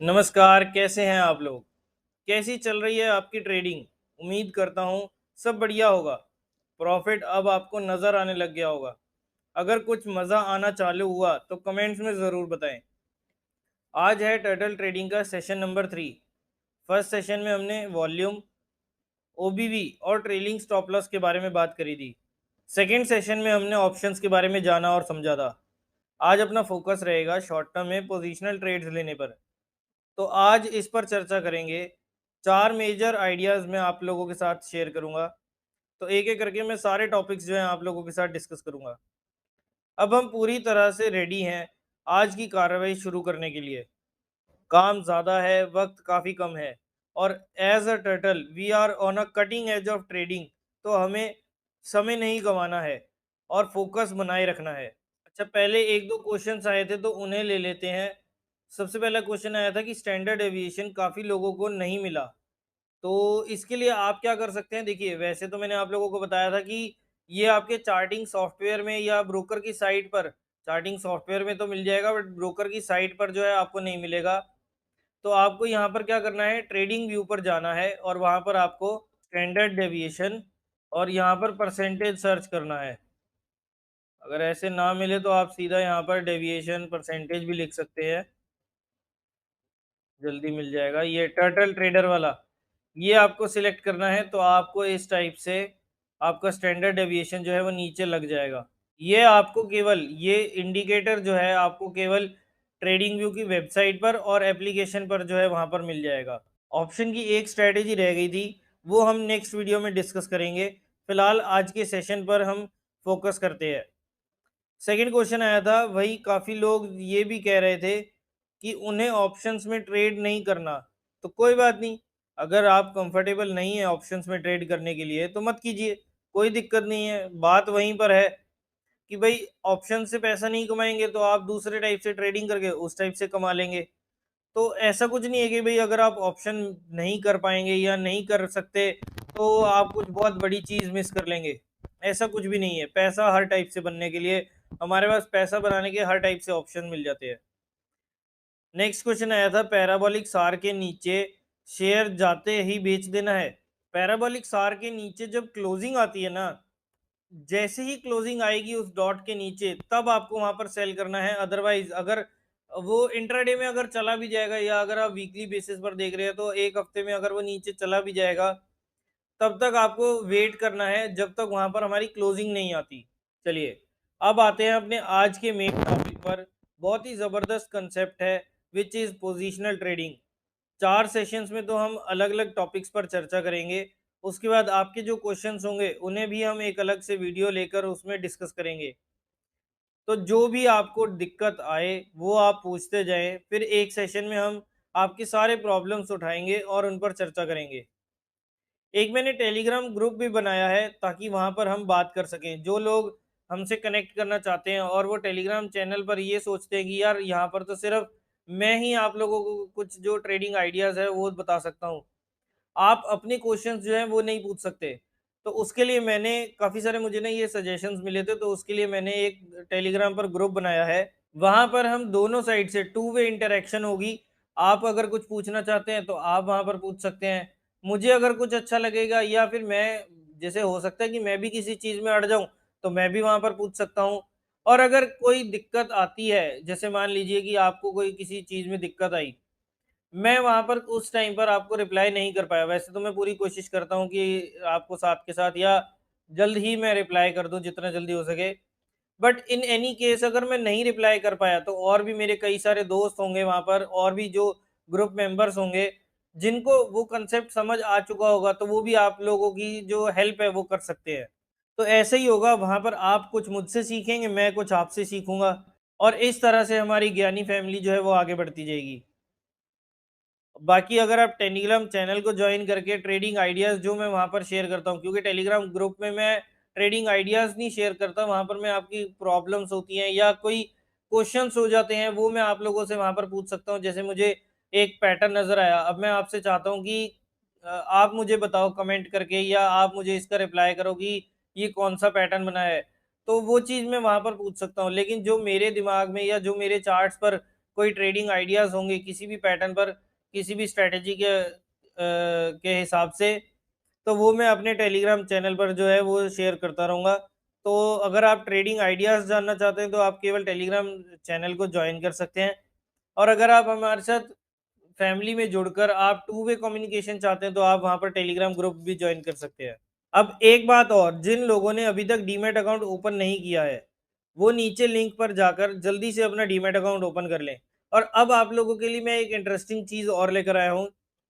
नमस्कार, कैसे हैं आप लोग? कैसी चल रही है आपकी ट्रेडिंग? उम्मीद करता हूँ सब बढ़िया होगा। प्रॉफ़िट अब आपको नज़र आने लग गया होगा। अगर कुछ मज़ा आना चालू हुआ तो कमेंट्स में ज़रूर बताएँ। आज है टर्टल ट्रेडिंग का सेशन नंबर 3। फर्स्ट सेशन में हमने वॉल्यूम, ओबीवी और ट्रेलिंग स्टॉप लॉस के बारे में बात करी थी। सेकंड सेशन में हमने ऑप्शंस के बारे में जाना और समझा था। आज अपना फोकस रहेगा शॉर्ट टर्म में पोजिशनल ट्रेड्स लेने पर। तो आज इस पर चर्चा करेंगे। 4 मेजर आइडियाज़ मैं आप लोगों के साथ शेयर करूँगा। तो एक-एक करके मैं सारे टॉपिक्स जो हैं आप लोगों के साथ डिस्कस करूँगा। अब हम पूरी तरह से रेडी हैं आज की कार्रवाई शुरू करने के लिए। काम ज़्यादा है, वक़्त काफ़ी कम है और as a turtle we are on a cutting edge of trading. तो हमें समय नहीं गँवाना है और फ़ोकस बनाए रखना है। अच्छा, पहले 1-2 क्वेश्चन्स आए थे तो उन्हें ले लेते हैं। सबसे पहला क्वेश्चन आया था कि स्टैंडर्ड डेविएशन काफ़ी लोगों को नहीं मिला। तो इसके लिए आप क्या कर सकते हैं? देखिए, वैसे तो मैंने आप लोगों को बताया था कि ये आपके चार्टिंग सॉफ्टवेयर में या ब्रोकर की साइट पर, चार्टिंग सॉफ्टवेयर में तो मिल जाएगा बट ब्रोकर की साइट पर जो है आपको नहीं मिलेगा। तो आपको यहाँ पर क्या करना है, ट्रेडिंग व्यू पर जाना है और वहाँ पर आपको स्टैंडर्ड डेविएशन और यहाँ पर परसेंटेज सर्च करना है। अगर ऐसे ना मिले तो आप सीधा यहाँ पर डेविएशन परसेंटेज भी लिख सकते हैं, जल्दी मिल जाएगा। ये टर्टल ट्रेडर वाला, ये आपको सिलेक्ट करना है तो आपको इस टाइप से आपका स्टैंडर्ड डेविएशन जो है वो नीचे लग जाएगा। ये आपको केवल ये इंडिकेटर जो है आपको केवल ट्रेडिंग व्यू की वेबसाइट पर और एप्लीकेशन पर जो है वहाँ पर मिल जाएगा। ऑप्शन की एक स्ट्रैटेजी रह गई थी, वो हम नेक्स्ट वीडियो में डिस्कस करेंगे। फिलहाल आज के सेशन पर हम फोकस करते हैं। सेकंड क्वेश्चन आया था, वही काफ़ी लोग ये भी कह रहे थे कि उन्हें ऑप्शंस में ट्रेड नहीं करना। तो कोई बात नहीं, अगर आप कंफर्टेबल नहीं है ऑप्शंस में ट्रेड करने के लिए तो मत कीजिए, कोई दिक्कत नहीं है। बात वहीं पर है कि भाई ऑप्शन से पैसा नहीं कमाएँगे तो आप दूसरे टाइप से ट्रेडिंग करके उस टाइप से कमा लेंगे। तो ऐसा कुछ नहीं है कि भाई अगर आप ऑप्शन नहीं कर पाएँगे या नहीं कर सकते तो आप कुछ बहुत बड़ी चीज़ मिस कर लेंगे। ऐसा कुछ भी नहीं है। पैसा हर टाइप से बनने के लिए हमारे पास पैसा बनाने के हर टाइप से ऑप्शन मिल जाते हैं। नेक्स्ट क्वेश्चन आया था, पैराबोलिक सार के नीचे शेयर जाते ही बेच देना है। पैराबोलिक सार के नीचे जब क्लोजिंग आती है ना, जैसे ही क्लोजिंग आएगी उस डॉट के नीचे तब आपको वहां पर सेल करना है। अदरवाइज अगर वो इंट्राडे में अगर चला भी जाएगा या अगर आप वीकली बेसिस पर देख रहे हैं तो एक हफ्ते में अगर वो नीचे चला भी जाएगा तब तक आपको वेट करना है जब तक वहां पर हमारी क्लोजिंग नहीं आती। चलिए, अब आते हैं अपने आज के मेन टॉपिक पर। बहुत ही ज़बरदस्त कंसेप्ट है which is positional trading. 4 sessions में तो हम अलग-अलग टॉपिक्स पर चर्चा करेंगे। उसके बाद आपके जो क्वेश्चंस होंगे, उन्हें भी हम एक अलग से वीडियो लेकर उसमें डिस्कस करेंगे। तो जो भी आपको दिक्कत आए, वो आप पूछते जाएँ, फिर एक सेशन में हम आपके सारे प्रॉब्लम्स उठाएँगे और उन पर चर्चा करेंगे। एक मैंने टेलीग्राम ग्रुप भी बनाया है ताकि वहाँ पर हम बात कर सकें। जो लोग हमसे कनेक्ट करना चाहते हैं और वो टेलीग्राम चैनल पर ये सोचते हैं कि यार यहाँ पर तो सिर्फ़ मैं ही आप लोगों को कुछ जो ट्रेडिंग आइडियाज़ है वो बता सकता हूँ। आप अपने क्वेश्चंस जो हैं वो नहीं पूछ सकते। तो उसके लिए मैंने काफ़ी सारे मुझे ना ये सजेशंस मिले थे तो उसके लिए मैंने एक टेलीग्राम पर ग्रुप बनाया है। वहाँ पर हम दोनों साइड से टू वे इंटरैक्शन होगी। आप अगर कुछ पूछना चाहते हैं तो आप वहाँ पर पूछ सकते हैं। मुझे अगर कुछ अच्छा लगेगा या फिर मैं जैसे हो सकता है कि मैं भी किसी चीज़ में अड़ जाऊँ, तो मैं भी वहाँ पर पूछ सकता हूँ। और अगर कोई दिक्कत आती है, जैसे मान लीजिए कि आपको कोई किसी चीज़ में दिक्कत आई, मैं वहाँ पर उस टाइम पर आपको रिप्लाई नहीं कर पाया। वैसे तो मैं पूरी कोशिश करता हूँ कि आपको साथ के साथ या जल्द ही मैं रिप्लाई कर दूँ जितना जल्दी हो सके। बट इन एनी केस अगर मैं नहीं रिप्लाई कर पाया तो और भी मेरे कई सारे दोस्त होंगे वहाँ पर और भी जो ग्रुप मेंबर्स होंगे, जिनको वो कंसेप्ट समझ आ चुका होगा तो वो भी आप लोगों की जो हेल्प है वो कर सकते हैं। तो ऐसे ही होगा, वहाँ पर आप कुछ मुझसे सीखेंगे, मैं कुछ आपसे सीखूँगा और इस तरह से हमारी ज्ञानी फैमिली जो है वो आगे बढ़ती जाएगी। बाकी अगर आप टेलीग्राम चैनल को ज्वाइन करके ट्रेडिंग आइडियाज़ जो मैं वहाँ पर शेयर करता हूँ, क्योंकि टेलीग्राम ग्रुप में मैं ट्रेडिंग आइडियाज़ नहीं शेयर करता, वहाँ पर मैं आपकी प्रॉब्लम्स होती हैं या कोई क्वेश्चंस हो जाते हैं, वो मैं आप लोगों से वहाँ पर पूछ सकता हूँ। जैसे मुझे एक पैटर्न नज़र आया, अब मैं आपसे चाहता हूँ कि आप मुझे बताओ कमेंट करके या आप मुझे इसका रिप्लाई करो कि ये कौन-सा पैटर्न बना है। तो वो चीज़ मैं वहाँ पर पूछ सकता हूँ, लेकिन जो मेरे दिमाग में या जो मेरे चार्ट्स पर कोई ट्रेडिंग आइडियाज़ होंगे किसी भी पैटर्न पर, किसी भी स्ट्रैटेजी के हिसाब से, तो वो मैं अपने टेलीग्राम चैनल पर जो है वो शेयर करता रहूँगा। तो अगर आप ट्रेडिंग आइडियाज़ जानना चाहते हैं तो आप केवल टेलीग्राम चैनल को जॉइन कर सकते हैं। और अगर आप हमारे साथ फैमिली में जुड़कर आप टू वे कम्युनिकेशन चाहते हैं तो आप वहाँ पर टेलीग्राम ग्रुप भी जॉइन कर सकते हैं। अब एक बात और, जिन लोगों ने अभी तक डीमैट अकाउंट ओपन नहीं किया है, वो नीचे लिंक पर जाकर जल्दी से अपना डीमैट अकाउंट ओपन कर लें। और अब आप लोगों के लिए मैं एक इंटरेस्टिंग चीज़ और लेकर आया हूँ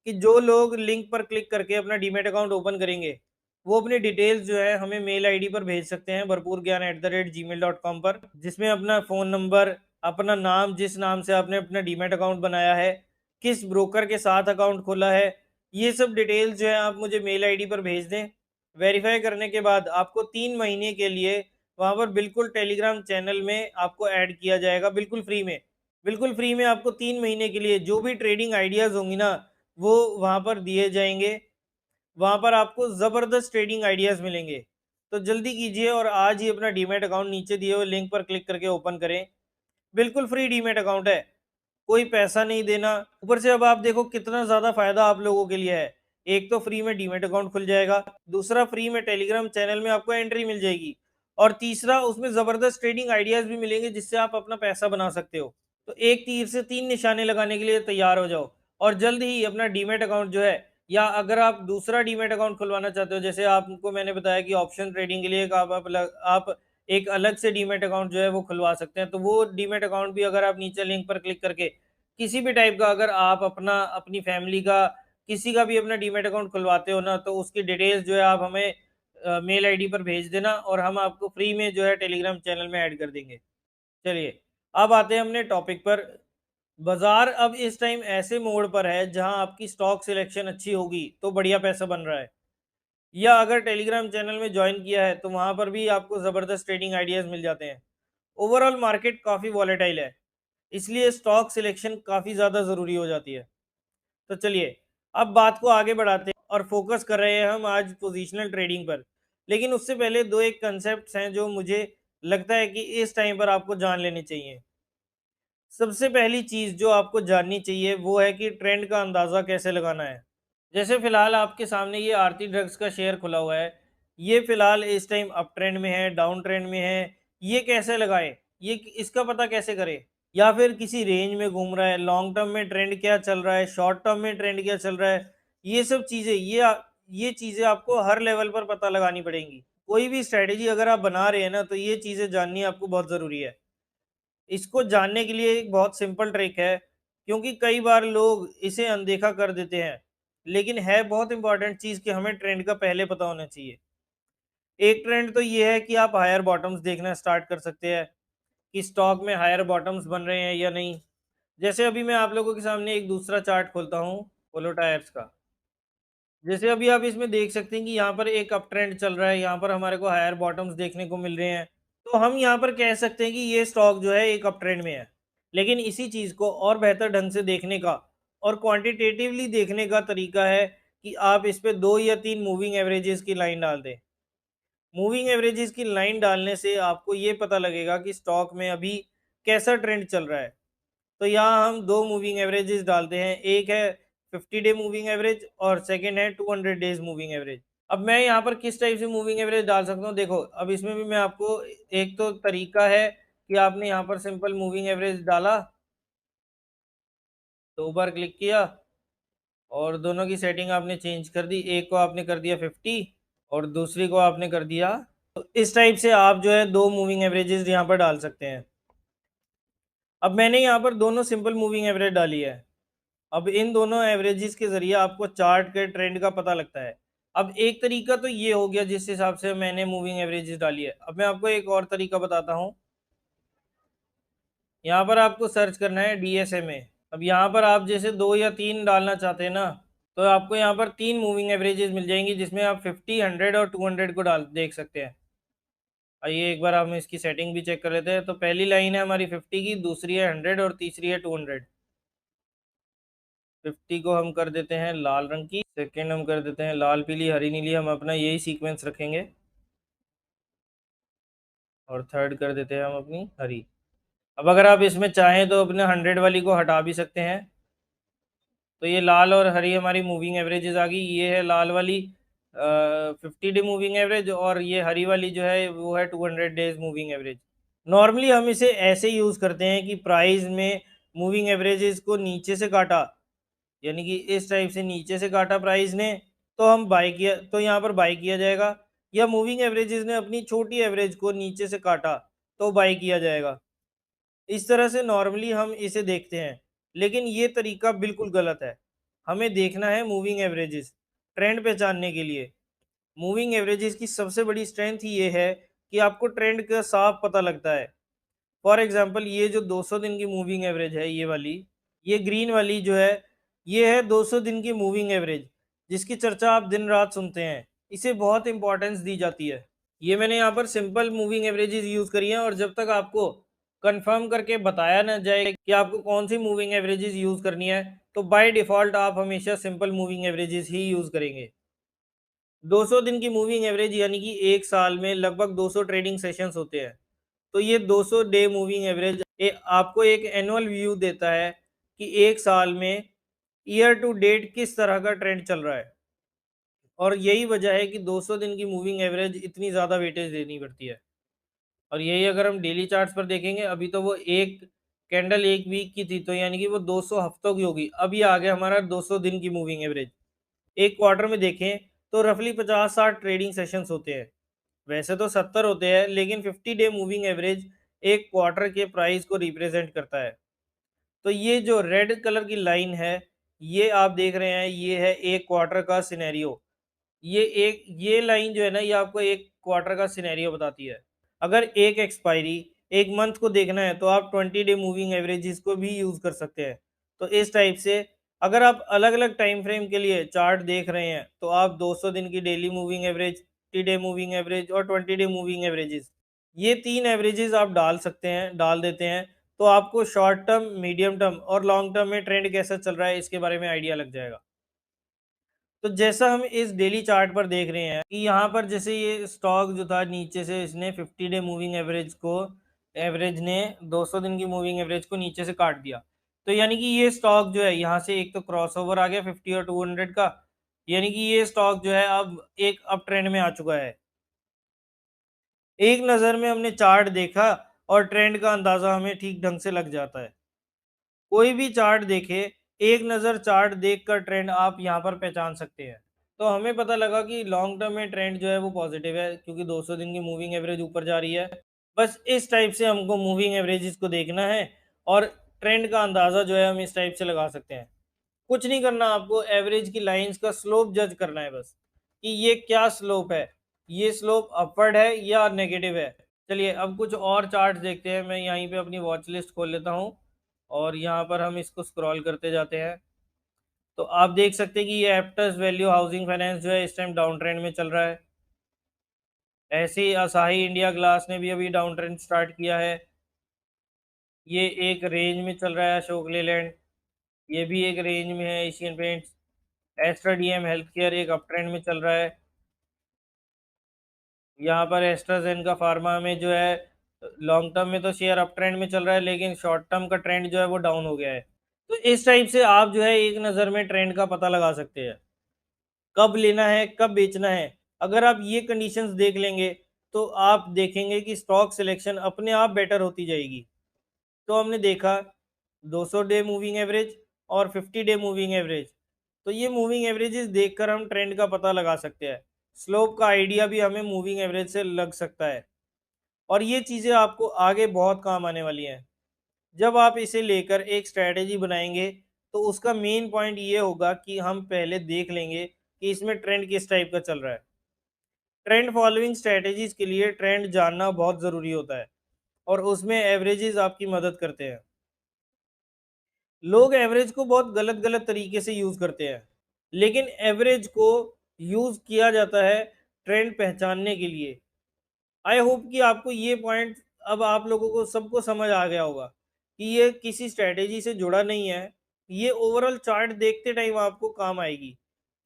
कि जो लोग लिंक पर क्लिक करके अपना डीमैट अकाउंट ओपन करेंगे, वो अपनी डिटेल्स जो है हमें मेल आईडी पर भेज सकते हैं bharpurgyan@gmail.com पर, जिसमें अपना फ़ोन नंबर, अपना नाम, जिस नाम से आपने अपना डीमैट अकाउंट बनाया है, किस ब्रोकर के साथ अकाउंट खोला है, ये सब डिटेल्स जो है आप मुझे मेल आईडी पर भेज दें। वेरीफाई करने के बाद आपको 3 महीने के लिए वहाँ पर बिल्कुल टेलीग्राम चैनल में आपको ऐड किया जाएगा, बिल्कुल फ्री में। बिल्कुल फ्री में आपको 3 महीने के लिए जो भी ट्रेडिंग आइडियाज़ होंगी ना, वो वहाँ पर दिए जाएँगे। वहाँ पर आपको ज़बरदस्त ट्रेडिंग आइडियाज़ मिलेंगे। तो जल्दी कीजिए और आज ही अपना डीमैट अकाउंट नीचे दिए हुए लिंक पर क्लिक करके ओपन करें। बिल्कुल फ्री डीमैट अकाउंट है, कोई पैसा नहीं देना। ऊपर से अब आप देखो कितना ज़्यादा फ़ायदा आप लोगों के लिए है। एक तो फ्री में डीमैट अकाउंट खुल जाएगा, दूसरा फ्री में टेलीग्राम चैनल में आपको एंट्री मिल जाएगी और तीसरा उसमें ज़बरदस्त ट्रेडिंग आइडियाज़ भी मिलेंगे जिससे आप अपना पैसा बना सकते हो। तो एक तीर से 3 निशाने लगाने के लिए तैयार हो जाओ और जल्द ही अपना डीमैट अकाउंट जो है, या अगर आप दूसरा डीमैट अकाउंट खुलवाना चाहते हो, जैसे आपको मैंने बताया कि ऑप्शन ट्रेडिंग के लिए एक आप एक अलग से डीमैट अकाउंट जो है वो खुलवा सकते हैं। तो वो डीमैट अकाउंट भी अगर आप नीचे लिंक पर क्लिक करके किसी भी टाइप का अगर आप अपनी फैमिली का किसी का भी अपना डीमैट अकाउंट खुलवाते हो ना, तो उसकी डिटेल्स जो है आप हमें मेल आईडी पर भेज देना और हम आपको फ्री में जो है टेलीग्राम चैनल में ऐड कर देंगे। चलिए, अब आते हैं अपने टॉपिक पर। बाजार अब इस टाइम ऐसे मोड़ पर है जहां आपकी स्टॉक सिलेक्शन अच्छी होगी तो बढ़िया पैसा बन रहा है, या अगर टेलीग्राम चैनल में ज्वाइन किया है तो वहां पर भी आपको ज़बरदस्त ट्रेडिंग आइडियाज़ मिल जाते हैं। ओवरऑल मार्केट काफ़ी वॉलेटाइल है, इसलिए स्टॉक सिलेक्शन काफ़ी ज़्यादा ज़रूरी हो जाती है। तो चलिए, अब बात को आगे बढ़ाते हैं और फोकस कर रहे हैं हम आज पोजिशनल ट्रेडिंग पर। लेकिन उससे पहले दो एक कंसेप्ट हैं जो मुझे लगता है कि इस टाइम पर आपको जान लेने चाहिए। सबसे पहली चीज़ जो आपको जाननी चाहिए वो है कि ट्रेंड का अंदाज़ा कैसे लगाना है। जैसे फ़िलहाल आपके सामने ये आरती ड्रग्स का शेयर खुला हुआ है। ये फ़िलहाल इस टाइम अप ट्रेंड में है, डाउन ट्रेंड में है। ये कैसे लगाएँ? ये इसका पता कैसे करें? या फिर किसी रेंज में घूम रहा है, लॉन्ग टर्म में ट्रेंड क्या चल रहा है, शॉर्ट टर्म में ट्रेंड क्या चल रहा है? ये सब चीज़ें ये चीज़ें आपको हर लेवल पर पता लगानी पड़ेंगी। कोई भी स्ट्रैटेजी अगर आप बना रहे हैं ना, तो ये चीज़ें जाननी आपको बहुत ज़रूरी है। इसको जानने के लिए एक बहुत सिंपल ट्रिक है, क्योंकि कई बार लोग इसे अनदेखा कर देते हैं, लेकिन है बहुत इंपॉर्टेंट चीज़ कि हमें ट्रेंड का पहले पता होना चाहिए। एक ट्रेंड तो ये है कि आप हायर बॉटम्स देखना स्टार्ट कर सकते हैं कि स्टॉक में हायर बॉटम्स बन रहे हैं या नहीं। जैसे अभी मैं आप लोगों के सामने एक दूसरा चार्ट खोलता हूँ पोलो टायर्स का। जैसे अभी आप इसमें देख सकते हैं कि यहाँ पर एक अप ट्रेंड चल रहा है, यहाँ पर हमारे को हायर बॉटम्स देखने को मिल रहे हैं। तो हम यहाँ पर कह सकते हैं कि ये स्टॉक जो है एक अप ट्रेंड में है। लेकिन इसी चीज़ को और बेहतर ढंग से देखने का और क्वांटिटेटिवली देखने का तरीका है कि आप इस पे 2 या 3 मूविंग एवरेजेस की लाइन डाल दें। मूविंग एवरेजेस की लाइन डालने से आपको ये पता लगेगा कि स्टॉक में अभी कैसा ट्रेंड चल रहा है। तो यहाँ हम 2 मूविंग एवरेजेस डालते हैं, एक है 50 डे मूविंग एवरेज और सेकंड है 200 डेज़ मूविंग एवरेज। अब मैं यहाँ पर किस टाइप से मूविंग एवरेज डाल सकता हूँ, देखो अब इसमें भी मैं आपको एक तो तरीका है कि आपने यहाँ पर सिंपल मूविंग एवरेज डाला, 2 बार क्लिक किया और दोनों की सेटिंग आपने चेंज कर दी, एक को आपने कर दिया 50 और दूसरी को आपने कर दिया। तो इस टाइप से आप जो है 2 मूविंग एवरेजेस यहाँ पर डाल सकते हैं। अब मैंने यहाँ पर दोनों सिंपल मूविंग एवरेज डाली है। अब इन दोनों एवरेजेस के ज़रिए आपको चार्ट के ट्रेंड का पता लगता है। अब एक तरीका तो ये हो गया जिस हिसाब से मैंने मूविंग एवरेजेस डाली है। अब मैं आपको एक और तरीका बताता हूँ। यहाँ पर आपको सर्च करना है DSMA। अब यहाँ पर आप जैसे 2 या 3 डालना चाहते हैं ना, तो आपको यहाँ पर 3 मूविंग एवरेजेस मिल जाएंगी जिसमें आप 50, 100 और 200 को डाल देख सकते हैं। आइए एक बार हम इसकी सेटिंग भी चेक कर लेते हैं। तो पहली लाइन है हमारी 50 की, दूसरी है 100 और तीसरी है 200। 50 को हम कर देते हैं लाल रंग की, सेकेंड हम कर देते हैं लाल पीली हरी नीली, हम अपना यही सीक्वेंस रखेंगे और थर्ड कर देते हैं हम अपनी हरी। अब अगर आप इसमें चाहें तो अपने 100 वाली को हटा भी सकते हैं। तो ये लाल और हरी हमारी मूविंग एवरेजेस आ गई। ये है लाल वाली 50 डे मूविंग एवरेज, और ये हरी वाली जो है वो है 200 डेज मूविंग एवरेज। नॉर्मली हम इसे ऐसे यूज़ करते हैं कि प्राइस में मूविंग एवरेजेस को नीचे से काटा, यानी कि इस टाइप से नीचे से काटा प्राइस ने, तो हम बाय किया, तो यहाँ पर बाय किया जाएगा। या मूविंग एवरेजेस ने अपनी छोटी एवरेज को नीचे से काटा तो बाय किया जाएगा। इस तरह से नॉर्मली हम इसे देखते हैं, लेकिन ये तरीका बिल्कुल गलत है। हमें देखना है मूविंग एवरेजेस ट्रेंड पहचानने के लिए। मूविंग एवरेजेस की सबसे बड़ी स्ट्रेंथ ये है कि आपको ट्रेंड का साफ पता लगता है। फॉर एग्जांपल ये जो 200 दिन की मूविंग एवरेज है, ये वाली, ये ग्रीन वाली जो है, ये है 200 दिन की मूविंग एवरेज, जिसकी चर्चा आप दिन रात सुनते हैं। इसे बहुत इंपॉर्टेंस दी जाती है। ये मैंने यहाँ पर सिंपल मूविंग एवरेजेस यूज़ करी हैं, और जब तक आपको कंफर्म करके बताया ना जाए कि आपको कौन सी मूविंग एवरेजेस यूज़ करनी है, तो बाय डिफ़ॉल्ट आप हमेशा सिंपल मूविंग एवरेजेस ही यूज़ करेंगे। 200 दिन की मूविंग एवरेज यानी कि 1 साल में लगभग 200 ट्रेडिंग सेशंस होते हैं। तो ये 200 डे मूविंग एवरेज आपको एक एनुअल व्यू देता है कि 1 साल में ईयर टू डेट किस तरह का ट्रेंड चल रहा है। और यही वजह है कि 200 दिन की मूविंग एवरेज इतनी ज़्यादा वेटेज देनी पड़ती है। और यही अगर हम डेली चार्ट्स पर देखेंगे, अभी तो वो एक कैंडल 1 वीक की थी, तो यानी कि वो 200 हफ्तों की होगी। अभी आ गया हमारा 200 दिन की मूविंग एवरेज। एक क्वार्टर में देखें तो रफली 50-60 ट्रेडिंग सेशंस होते हैं। वैसे तो 70 होते हैं, लेकिन 50 डे मूविंग एवरेज एक क्वार्टर के प्राइस को रिप्रेजेंट करता है। तो ये जो रेड कलर की लाइन है, ये आप देख रहे हैं, ये है एक क्वार्टर का सिनेरियो। ये लाइन जो है ना, ये आपको एक क्वार्टर का सिनेरियो बताती है। अगर एक एक्सपायरी एक मंथ को देखना है, तो आप 20 डे मूविंग एवरेजेस को भी यूज़ कर सकते हैं। तो इस टाइप से अगर आप अलग-अलग टाइम फ्रेम के लिए चार्ट देख रहे हैं, तो आप 200 दिन की daily moving average, 50 day moving average और 20 डे मूविंग एवरेजेस, ये 3 एवरेजेस आप डाल सकते हैं, डाल देते हैं, तो आपको शॉर्ट टर्म, मीडियम टर्म और लॉन्ग टर्म में ट्रेंड कैसा चल रहा है, इसके बारे में आइडिया लग जाएगा। तो जैसा हम इस डेली चार्ट पर देख रहे हैं कि यहाँ पर जैसे ये स्टॉक जो था, नीचे से इसने 50 डे मूविंग एवरेज ने 200 दिन की मूविंग एवरेज को नीचे से काट दिया। तो यानी कि ये स्टॉक जो है, यहाँ से एक तो क्रॉसओवर आ गया 50 और 200 का, यानी कि ये स्टॉक जो है अब एक अप ट्रेंड में आ चुका है। एक नज़र में हमने चार्ट देखा और ट्रेंड का अंदाज़ा हमें ठीक ढंग से लग जाता है। कोई भी चार्ट देखे, एक नज़र चार्ट देखकर ट्रेंड आप यहाँ पर पहचान सकते हैं। तो हमें पता लगा कि लॉन्ग टर्म में ट्रेंड जो है वो पॉजिटिव है, क्योंकि 200 दिन की मूविंग एवरेज ऊपर जा रही है। बस इस टाइप से हमको मूविंग एवरेजेस को देखना है, और ट्रेंड का अंदाज़ा जो है हम इस टाइप से लगा सकते हैं। कुछ नहीं करना, आपको एवरेज की लाइंस का स्लोप जज करना है बस, कि ये क्या स्लोप है, ये स्लोप अपवर्ड है या नेगेटिव है। चलिए अब कुछ और चार्ट देखते हैं। मैं यहीं पे अपनी वॉच लिस्ट खोल लेता हूँ, और यहाँ पर हम इसको स्क्रॉल करते जाते हैं। तो आप देख सकते हैं कि ये एप्टस वैल्यू हाउसिंग फाइनेंस जो है इस टाइम डाउन ट्रेंड में चल रहा है। ऐसे ही असाही इंडिया ग्लास ने भी अभी डाउन ट्रेंड स्टार्ट किया है। ये एक रेंज में चल रहा है। अशोक लेलैंड, ये भी एक रेंज में है। एशियन पेंट्स, एस्ट्रा डीएम हेल्थ केयर एक अप ट्रेंड में चल रहा है। यहाँ पर एस्ट्राजेनेका फार्मा में जो है लॉन्ग टर्म में तो शेयर अप ट्रेंड में चल रहा है, लेकिन शॉर्ट टर्म का ट्रेंड जो है वो डाउन हो गया है। तो इस टाइप से आप जो है एक नज़र में ट्रेंड का पता लगा सकते हैं, कब लेना है, कब बेचना है। अगर आप ये कंडीशंस देख लेंगे, तो आप देखेंगे कि स्टॉक सिलेक्शन अपने आप बेटर होती जाएगी। तो हमने देखा 200 डे मूविंग एवरेज और 50 डे मूविंग एवरेज। तो ये मूविंग एवरेजेस देखकर हम ट्रेंड का पता लगा सकते हैं। स्लोप का आइडिया भी हमें मूविंग एवरेज से लग सकता है, और ये चीज़ें आपको आगे बहुत काम आने वाली हैं। जब आप इसे लेकर एक स्ट्रैटेजी बनाएंगे, तो उसका मेन पॉइंट ये होगा कि हम पहले देख लेंगे कि इसमें ट्रेंड किस टाइप का चल रहा है। ट्रेंड फॉलोइंग स्ट्रैटेजीज के लिए ट्रेंड जानना बहुत ज़रूरी होता है, और उसमें एवरेजेस आपकी मदद करते हैं। लोग एवरेज को बहुत गलत गलत तरीके से यूज़ करते हैं, लेकिन एवरेज को यूज़ किया जाता है ट्रेंड पहचानने के लिए। आई होप कि आपको ये पॉइंट अब आप लोगों को सबको समझ आ गया होगा कि ये किसी स्ट्रैटेजी से जुड़ा नहीं है। ये ओवरऑल चार्ट देखते टाइम आपको काम आएगी।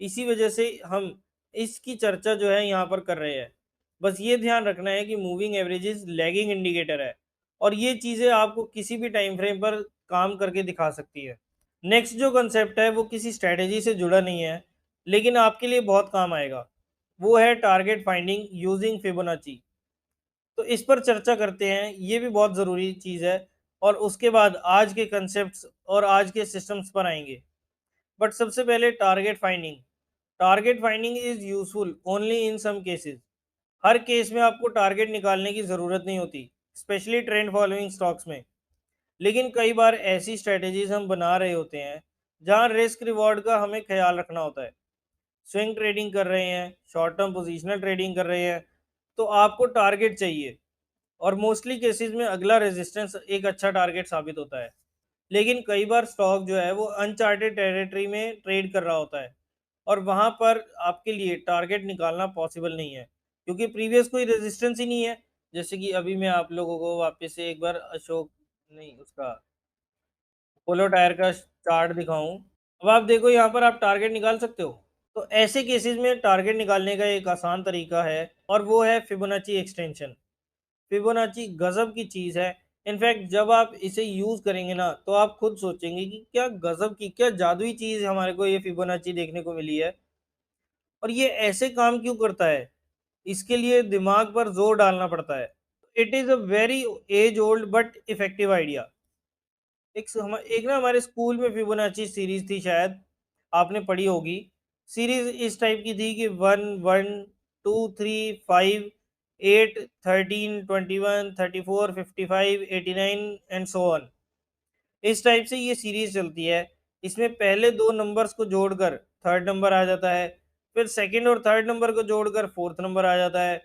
इसी वजह से हम इसकी चर्चा जो है यहाँ पर कर रहे हैं। बस ये ध्यान रखना है कि मूविंग एवरेजेस लैगिंग इंडिकेटर है, और ये चीज़ें आपको किसी भी टाइम फ्रेम पर काम करके दिखा सकती है। नेक्स्ट जो कंसेप्ट है वो किसी स्ट्रैटेजी से जुड़ा नहीं है, लेकिन आपके लिए बहुत काम आएगा। वो है टारगेट फाइंडिंग यूजिंग फिबोनाची। तो इस पर चर्चा करते हैं, ये भी बहुत ज़रूरी चीज़ है, और उसके बाद आज के कंसेप्ट्स और आज के सिस्टम्स पर आएंगे। बट सबसे पहले target finding. Target finding is useful only in some cases. हर केस में आपको टारगेट निकालने की ज़रूरत नहीं होती, स्पेशली ट्रेंड फॉलोइंग स्टॉक्स में। लेकिन कई बार ऐसी स्ट्रेटेजीज हम बना रहे होते हैं जहां रिस्क रिवॉर्ड का हमें ख्याल रखना होता है। स्विंग ट्रेडिंग कर रहे हैं, शॉर्ट टर्म पोजिशनल ट्रेडिंग कर रहे हैं, तो आपको टारगेट चाहिए, और मोस्टली केसेस में अगला रेजिस्टेंस एक अच्छा टारगेट साबित होता है। लेकिन कई बार स्टॉक जो है वो अनचार्टेड टेरिटरी में ट्रेड कर रहा होता है, और वहां पर आपके लिए टारगेट निकालना पॉसिबल नहीं है, क्योंकि प्रीवियस कोई रेजिस्टेंस ही नहीं है। जैसे कि अभी मैं आप लोगों को वापस से एक बार अशोक नहीं उसका पोलो टायर का चार्ट दिखाऊं। अब आप देखो, यहाँ पर आप टारगेट निकाल सकते हो। तो ऐसे केसेस में टारगेट निकालने का एक आसान तरीका है, और वो है फिबोनाची एक्सटेंशन। फिबोनाची गजब की चीज है। इनफैक्ट जब आप इसे यूज करेंगे ना, तो आप खुद सोचेंगे कि क्या गजब की, क्या जादुई चीज हमारे को ये फिबोनाची देखने को मिली है, और ये ऐसे काम क्यों करता है। इसके लिए दिमाग पर जोर डालना पड़ता है। It is a very age old but effective idea. एक ना हमारे स्कूल में फिबोनाची सीरीज थी, शायद आपने पढ़ी होगी। सीरीज इस टाइप की थी कि 1, 1, 2, 3, 5, 8, 13, 21, 34, 55, 89 एंड सो ऑन। इस टाइप से ये सीरीज चलती है। इसमें पहले दो नंबर्स को जोड़कर थर्ड नंबर आ जाता है, फिर सेकंड और थर्ड नंबर को जोड़कर फोर्थ नंबर आ जाता है,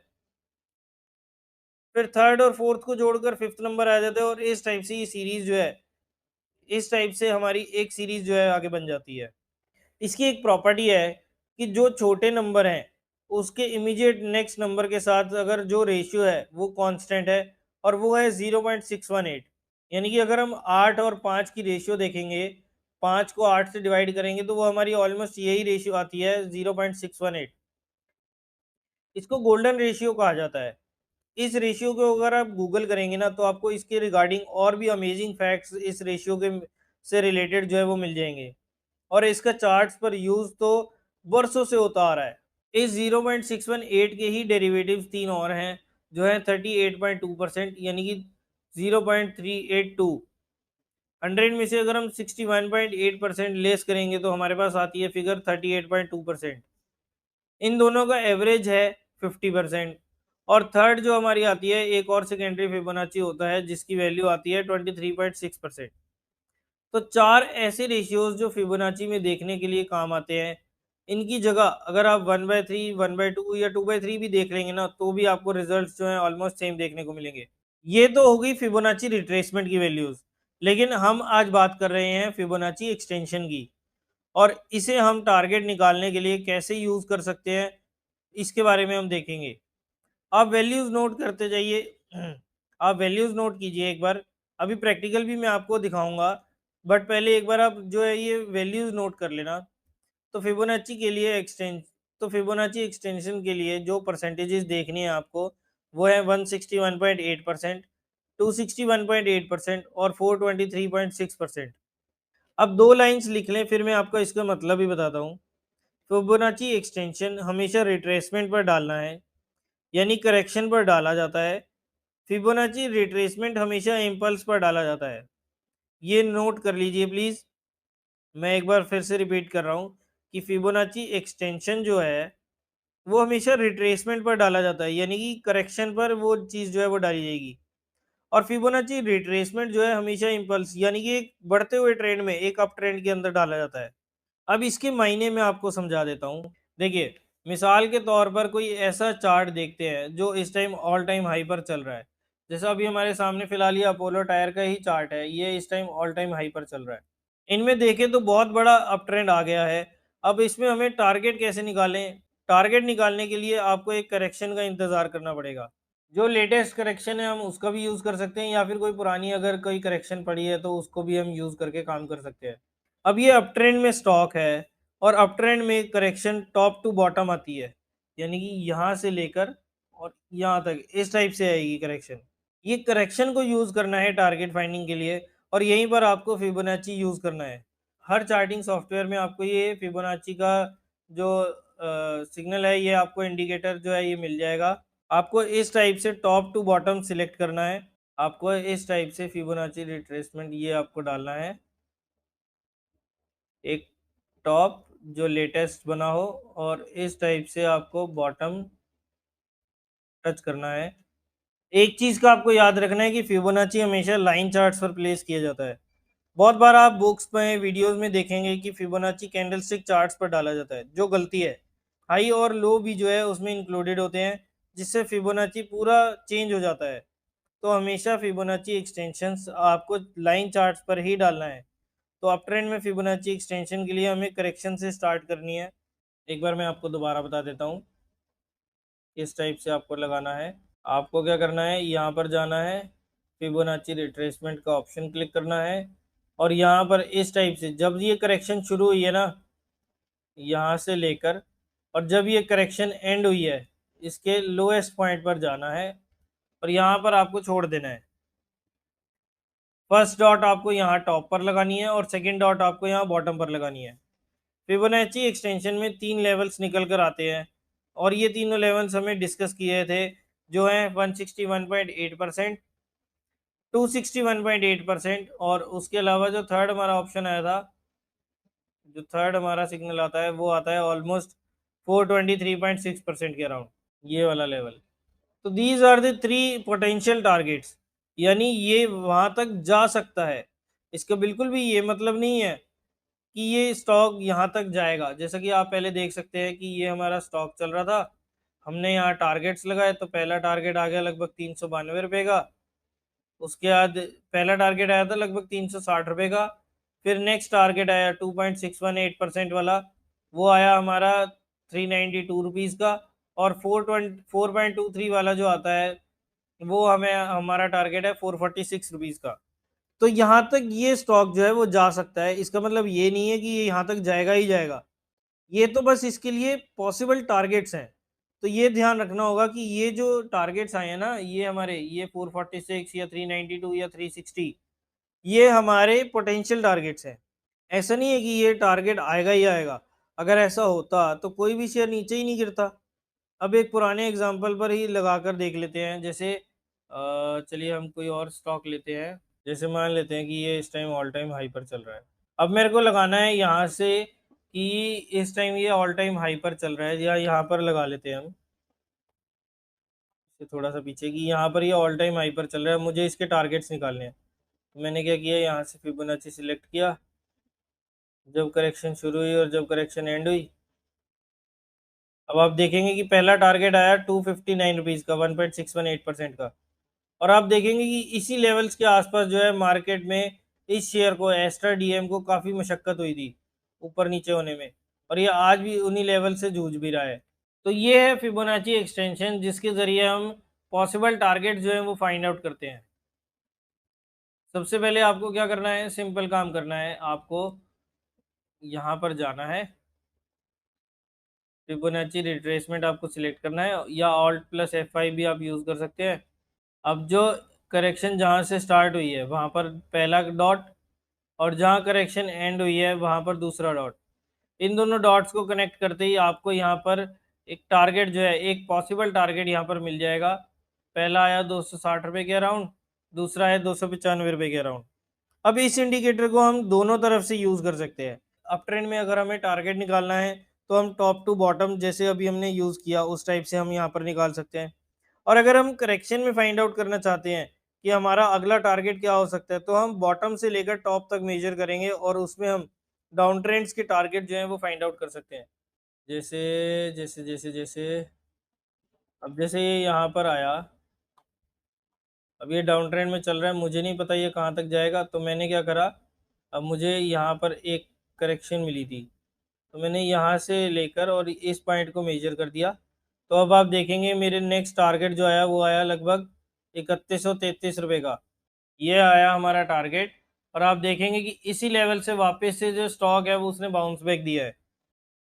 फिर थर्ड और फोर्थ को जोड़कर फिफ्थ नंबर आ जाता है, और इस टाइप से ये सीरीज जो है, इस टाइप से हमारी एक सीरीज जो है आगे बन जाती है। इसकी एक प्रॉपर्टी है कि जो छोटे नंबर हैं उसके इमीडिएट नेक्स्ट नंबर के साथ अगर जो रेशियो है वो कांस्टेंट है, और वो है 0.618। यानी कि अगर हम 8 और 5 की रेशियो देखेंगे, 5 को 8 से डिवाइड करेंगे तो वो हमारी ऑलमोस्ट यही रेशियो आती है, 0.618। इसको गोल्डन रेशियो कहा जाता है। इस रेशियो को अगर आप गूगल करेंगे ना, तो आपको इसके रिगार्डिंग और भी अमेजिंग फैक्ट्स इस रेशियो के से रिलेटेड जो है वो मिल जाएंगे, और इसका चार्ट्स पर यूज तो बरसों से होता आ रहा है। इस 0.618 के ही डेरिवेटिव्स तीन और हैं, जो है 38.2%, यानी कि 0.382। 100 में से अगर हम 61.8% लेस करेंगे तो हमारे पास आती है फिगर 38.2%। इन दोनों का एवरेज है 50%। और थर्ड जो हमारी आती है, एक और सेकेंडरी फिबोनाची होता है जिसकी वैल्यू आती है 23.6%। तो चार ऐसे रेशियोज जो फिबोनाची में देखने के लिए काम आते हैं। इनकी जगह अगर आप 1/3, 1/2 या 2/3 भी देख लेंगे ना, तो भी आपको रिजल्ट्स जो है ऑलमोस्ट सेम देखने को मिलेंगे। ये तो हो गई फिबोनाची रिट्रेसमेंट की वैल्यूज। लेकिन हम आज बात कर रहे हैं फिबोनाची एक्सटेंशन की, और इसे हम टारगेट निकालने के लिए कैसे यूज कर सकते हैं, इसके बारे में हम देखेंगे। आप वैल्यूज नोट करते जाइए। आप वैल्यूज नोट कीजिए एक बार। अभी प्रैक्टिकल भी मैं आपको दिखाऊंगा, बट पहले एक बार आप जो है ये वैल्यूज नोट कर लेना। तो फिबोनाची के लिए तो फिबोनाची एक्सटेंशन के लिए जो परसेंटेजेस देखनी है आपको, वो है 161.8%, 261.8% और 423.6%। अब दो लाइंस लिख लें, फिर मैं आपको इसका मतलब भी बताता हूँ। फिबोनाची एक्सटेंशन हमेशा रिट्रेसमेंट पर डालना है, यानी करेक्शन पर डाला जाता है। फिबोनाची रिट्रेसमेंट हमेशा इम्पल्स पर डाला जाता है। ये नोट कर लीजिए प्लीज। मैं एक बार फिर से रिपीट कर रहा हूँ कि फिबोनाची एक्सटेंशन जो है वो हमेशा रिट्रेसमेंट पर डाला जाता है, यानी कि करेक्शन पर वो चीज़ जो है वो डाली जाएगी। और फिबोनाची रिट्रेसमेंट जो है हमेशा इम्पल्स, यानी कि एक बढ़ते हुए ट्रेंड में, एक अप ट्रेंड के अंदर डाला जाता है। अब इसके मायने में आपको समझा देता हूँ। देखिए, मिसाल के तौर पर कोई ऐसा चार्ट देखते हैं जो इस टाइम ऑल टाइम हाई पर चल रहा है। जैसा अभी हमारे सामने फिलहाल ये अपोलो टायर का ही चार्ट है, ये इस टाइम ऑल टाइम हाई पर चल रहा है। इनमें देखें तो बहुत बड़ा अप ट्रेंड आ गया है। अब इसमें हमें टारगेट कैसे निकालें। टारगेट निकालने के लिए आपको एक करेक्शन का इंतजार करना पड़ेगा। जो लेटेस्ट करेक्शन है हम उसका भी यूज कर सकते हैं, या फिर कोई पुरानी अगर कोई करेक्शन पड़ी है तो उसको भी हम यूज करके काम कर सकते हैं। अब ये अप ट्रेंड में स्टॉक है, और अप ट्रेंड में करेक्शन टॉप टू बॉटम आती है, यानी कि यहाँ से लेकर और यहाँ तक इस टाइप से आएगी करेक्शन। ये करेक्शन को यूज़ करना है टारगेट फाइंडिंग के लिए, और यहीं पर आपको फिबोनाची यूज़ करना है। हर चार्टिंग सॉफ्टवेयर में आपको ये फिबोनाची का जो सिग्नल है, ये आपको इंडिकेटर जो है ये मिल जाएगा। आपको इस टाइप से टॉप टू बॉटम सिलेक्ट करना है। आपको इस टाइप से फिबोनाची रिट्रेसमेंट ये आपको डालना है, एक टॉप जो लेटेस्ट बना हो, और इस टाइप से आपको बॉटम टच करना है। एक चीज़ का आपको याद रखना है कि फिबोनाची हमेशा लाइन चार्ट्स पर प्लेस किया जाता है। बहुत बार आप बुक्स में, वीडियोस में देखेंगे कि फिबोनाची कैंडलस्टिक चार्ट्स पर डाला जाता है, जो गलती है। हाई और लो भी जो है उसमें इंक्लूडेड होते हैं, जिससे फिबोनाची पूरा चेंज हो जाता है। तो हमेशा फिबोनाची एक्सटेंशंस आपको लाइन चार्ट्स पर ही डालना है। तो अप ट्रेंड में फिबोनाची एक्सटेंशन के लिए हमें करेक्शन से स्टार्ट करनी है। एक बार मैं आपको दोबारा बता देता हूँ, इस टाइप से आपको लगाना है। आपको क्या करना है, यहाँ पर जाना है, फिबोनाची रिट्रेसमेंट का ऑप्शन क्लिक करना है, और यहाँ पर इस टाइप से जब ये करेक्शन शुरू हुई है ना, यहाँ से लेकर, और जब ये करेक्शन एंड हुई है, इसके लोएस्ट पॉइंट पर जाना है, और यहाँ पर आपको छोड़ देना है। फर्स्ट डॉट आपको यहाँ टॉप पर लगानी है, और सेकेंड डॉट आपको यहाँ बॉटम पर लगानी है। फिबोनाची एक्सटेंशन में 3 लेवल्स निकल कर आते हैं, और ये तीनों लेवल्स हमें डिस्कस किए थे, जो है 161.8%, 261.8%, और उसके अलावा जो थर्ड हमारा ऑप्शन आया था, जो थर्ड हमारा सिग्नल आता है, वो आता है ऑलमोस्ट 423.6% के अराउंड, ये वाला लेवल। तो these are the 3 potential targets, यानी ये वहां तक जा सकता है। इसका बिल्कुल भी ये मतलब नहीं है कि ये स्टॉक यहाँ तक जाएगा। जैसा कि आप पहले देख सकते हैं कि ये हमारा स्टॉक चल रहा था, हमने यहाँ टारगेट्स लगाए, तो पहला टारगेट आ गया लगभग 392 रुपये का। उसके बाद पहला टारगेट आया था लगभग 360 रुपये का। फिर नेक्स्ट टारगेट आया 2.618% वाला, वो आया हमारा 392 रुपीज़ का। और 4.23 वाला जो आता है, वो हमें हमारा टारगेट है 446 रुपीज़ का। तो यहाँ तक ये स्टॉक जो है वो जा सकता है। इसका मतलब ये नहीं है कि ये यहाँ तक जाएगा ही जाएगा। ये तो बस इसके लिए पॉसिबल टारगेट्स हैं। तो ये ध्यान रखना होगा कि ये जो टारगेट्स आए हैं ना, ये हमारे, ये 446 या 392 या 360, ये हमारे पोटेंशियल टारगेट्स हैं। ऐसा नहीं है कि ये टारगेट आएगा ही आएगा। अगर ऐसा होता तो कोई भी शेयर नीचे ही नहीं गिरता। अब एक पुराने एग्जाम्पल पर ही लगाकर देख लेते हैं। जैसे चलिए हम कोई और स्टॉक लेते हैं। जैसे मान लेते हैं कि ये इस टाइम ऑल टाइम हाई पर चल रहा है। अब मेरे को लगाना है यहाँ से कि इस टाइम ये ऑल टाइम हाई पर चल रहा है, या यहाँ पर लगा लेते हैं हम थोड़ा सा पीछे, कि यहाँ पर ये ऑल टाइम हाई पर चल रहा है, मुझे इसके टारगेट्स निकालने हैं। तो मैंने क्या किया, यहाँ से फिबोनाची सिलेक्ट किया, जब करेक्शन शुरू हुई और जब करेक्शन एंड हुई। अब आप देखेंगे कि पहला टारगेट आया 259 रुपीज़ का, 1.618% का। और आप देखेंगे कि इसी लेवल्स के आसपास जो है मार्केट में इस शेयर को, एस्ट्रा डीएम को, काफ़ी मशक्कत हुई थी ऊपर नीचे होने में, और ये आज भी उन्हीं लेवल से जूझ भी रहा है। तो ये है फिबोनाची एक्सटेंशन, जिसके ज़रिए हम पॉसिबल टारगेट जो है वो फाइंड आउट करते हैं। सबसे पहले आपको क्या करना है, सिंपल काम करना है। आपको यहाँ पर जाना है, फिबोनाची रिट्रेसमेंट आपको सिलेक्ट करना है, या ऑल्ट प्लस F5 भी आप यूज़ कर सकते हैं। अब जो करेक्शन जहाँ से स्टार्ट हुई है वहाँ पर पहला डॉट, और जहाँ करेक्शन एंड हुई है वहाँ पर दूसरा डॉट, इन दोनों डॉट्स को कनेक्ट करते ही आपको यहाँ पर एक टारगेट जो है, एक पॉसिबल टारगेट यहाँ पर मिल जाएगा। पहला आया 260 रुपये के अराउंड, दूसरा है 295 रुपये के अराउंड। अब इस इंडिकेटर को हम दोनों तरफ से यूज़ कर सकते हैं। अप ट्रेंड में अगर हमें टारगेट निकालना है तो हम टॉप टू बॉटम, जैसे अभी हमने यूज़ किया, उस टाइप से हम यहाँ पर निकाल सकते हैं। और अगर हम करेक्शन में फाइंड आउट करना चाहते हैं कि हमारा अगला टारगेट क्या हो सकता है, तो हम बॉटम से लेकर टॉप तक मेजर करेंगे, और उसमें हम डाउन ट्रेंड्स के टारगेट जो है वो फाइंड आउट कर सकते हैं। जैसे जैसे जैसे जैसे अब जैसे ये यहाँ पर आया, अब ये डाउन ट्रेंड में चल रहा है, मुझे नहीं पता ये कहाँ तक जाएगा, तो मैंने क्या करा, अब मुझे यहाँ पर एक करेक्शन मिली थी, तो मैंने यहाँ से लेकर और इस पॉइंट को मेजर कर दिया। तो अब आप देखेंगे मेरे नेक्स्ट टारगेट जो आया वो आया लगभग 3133 रुपये का। ये आया हमारा टारगेट, और आप देखेंगे कि इसी लेवल से वापस से जो स्टॉक है वो उसने बाउंस बैक दिया है।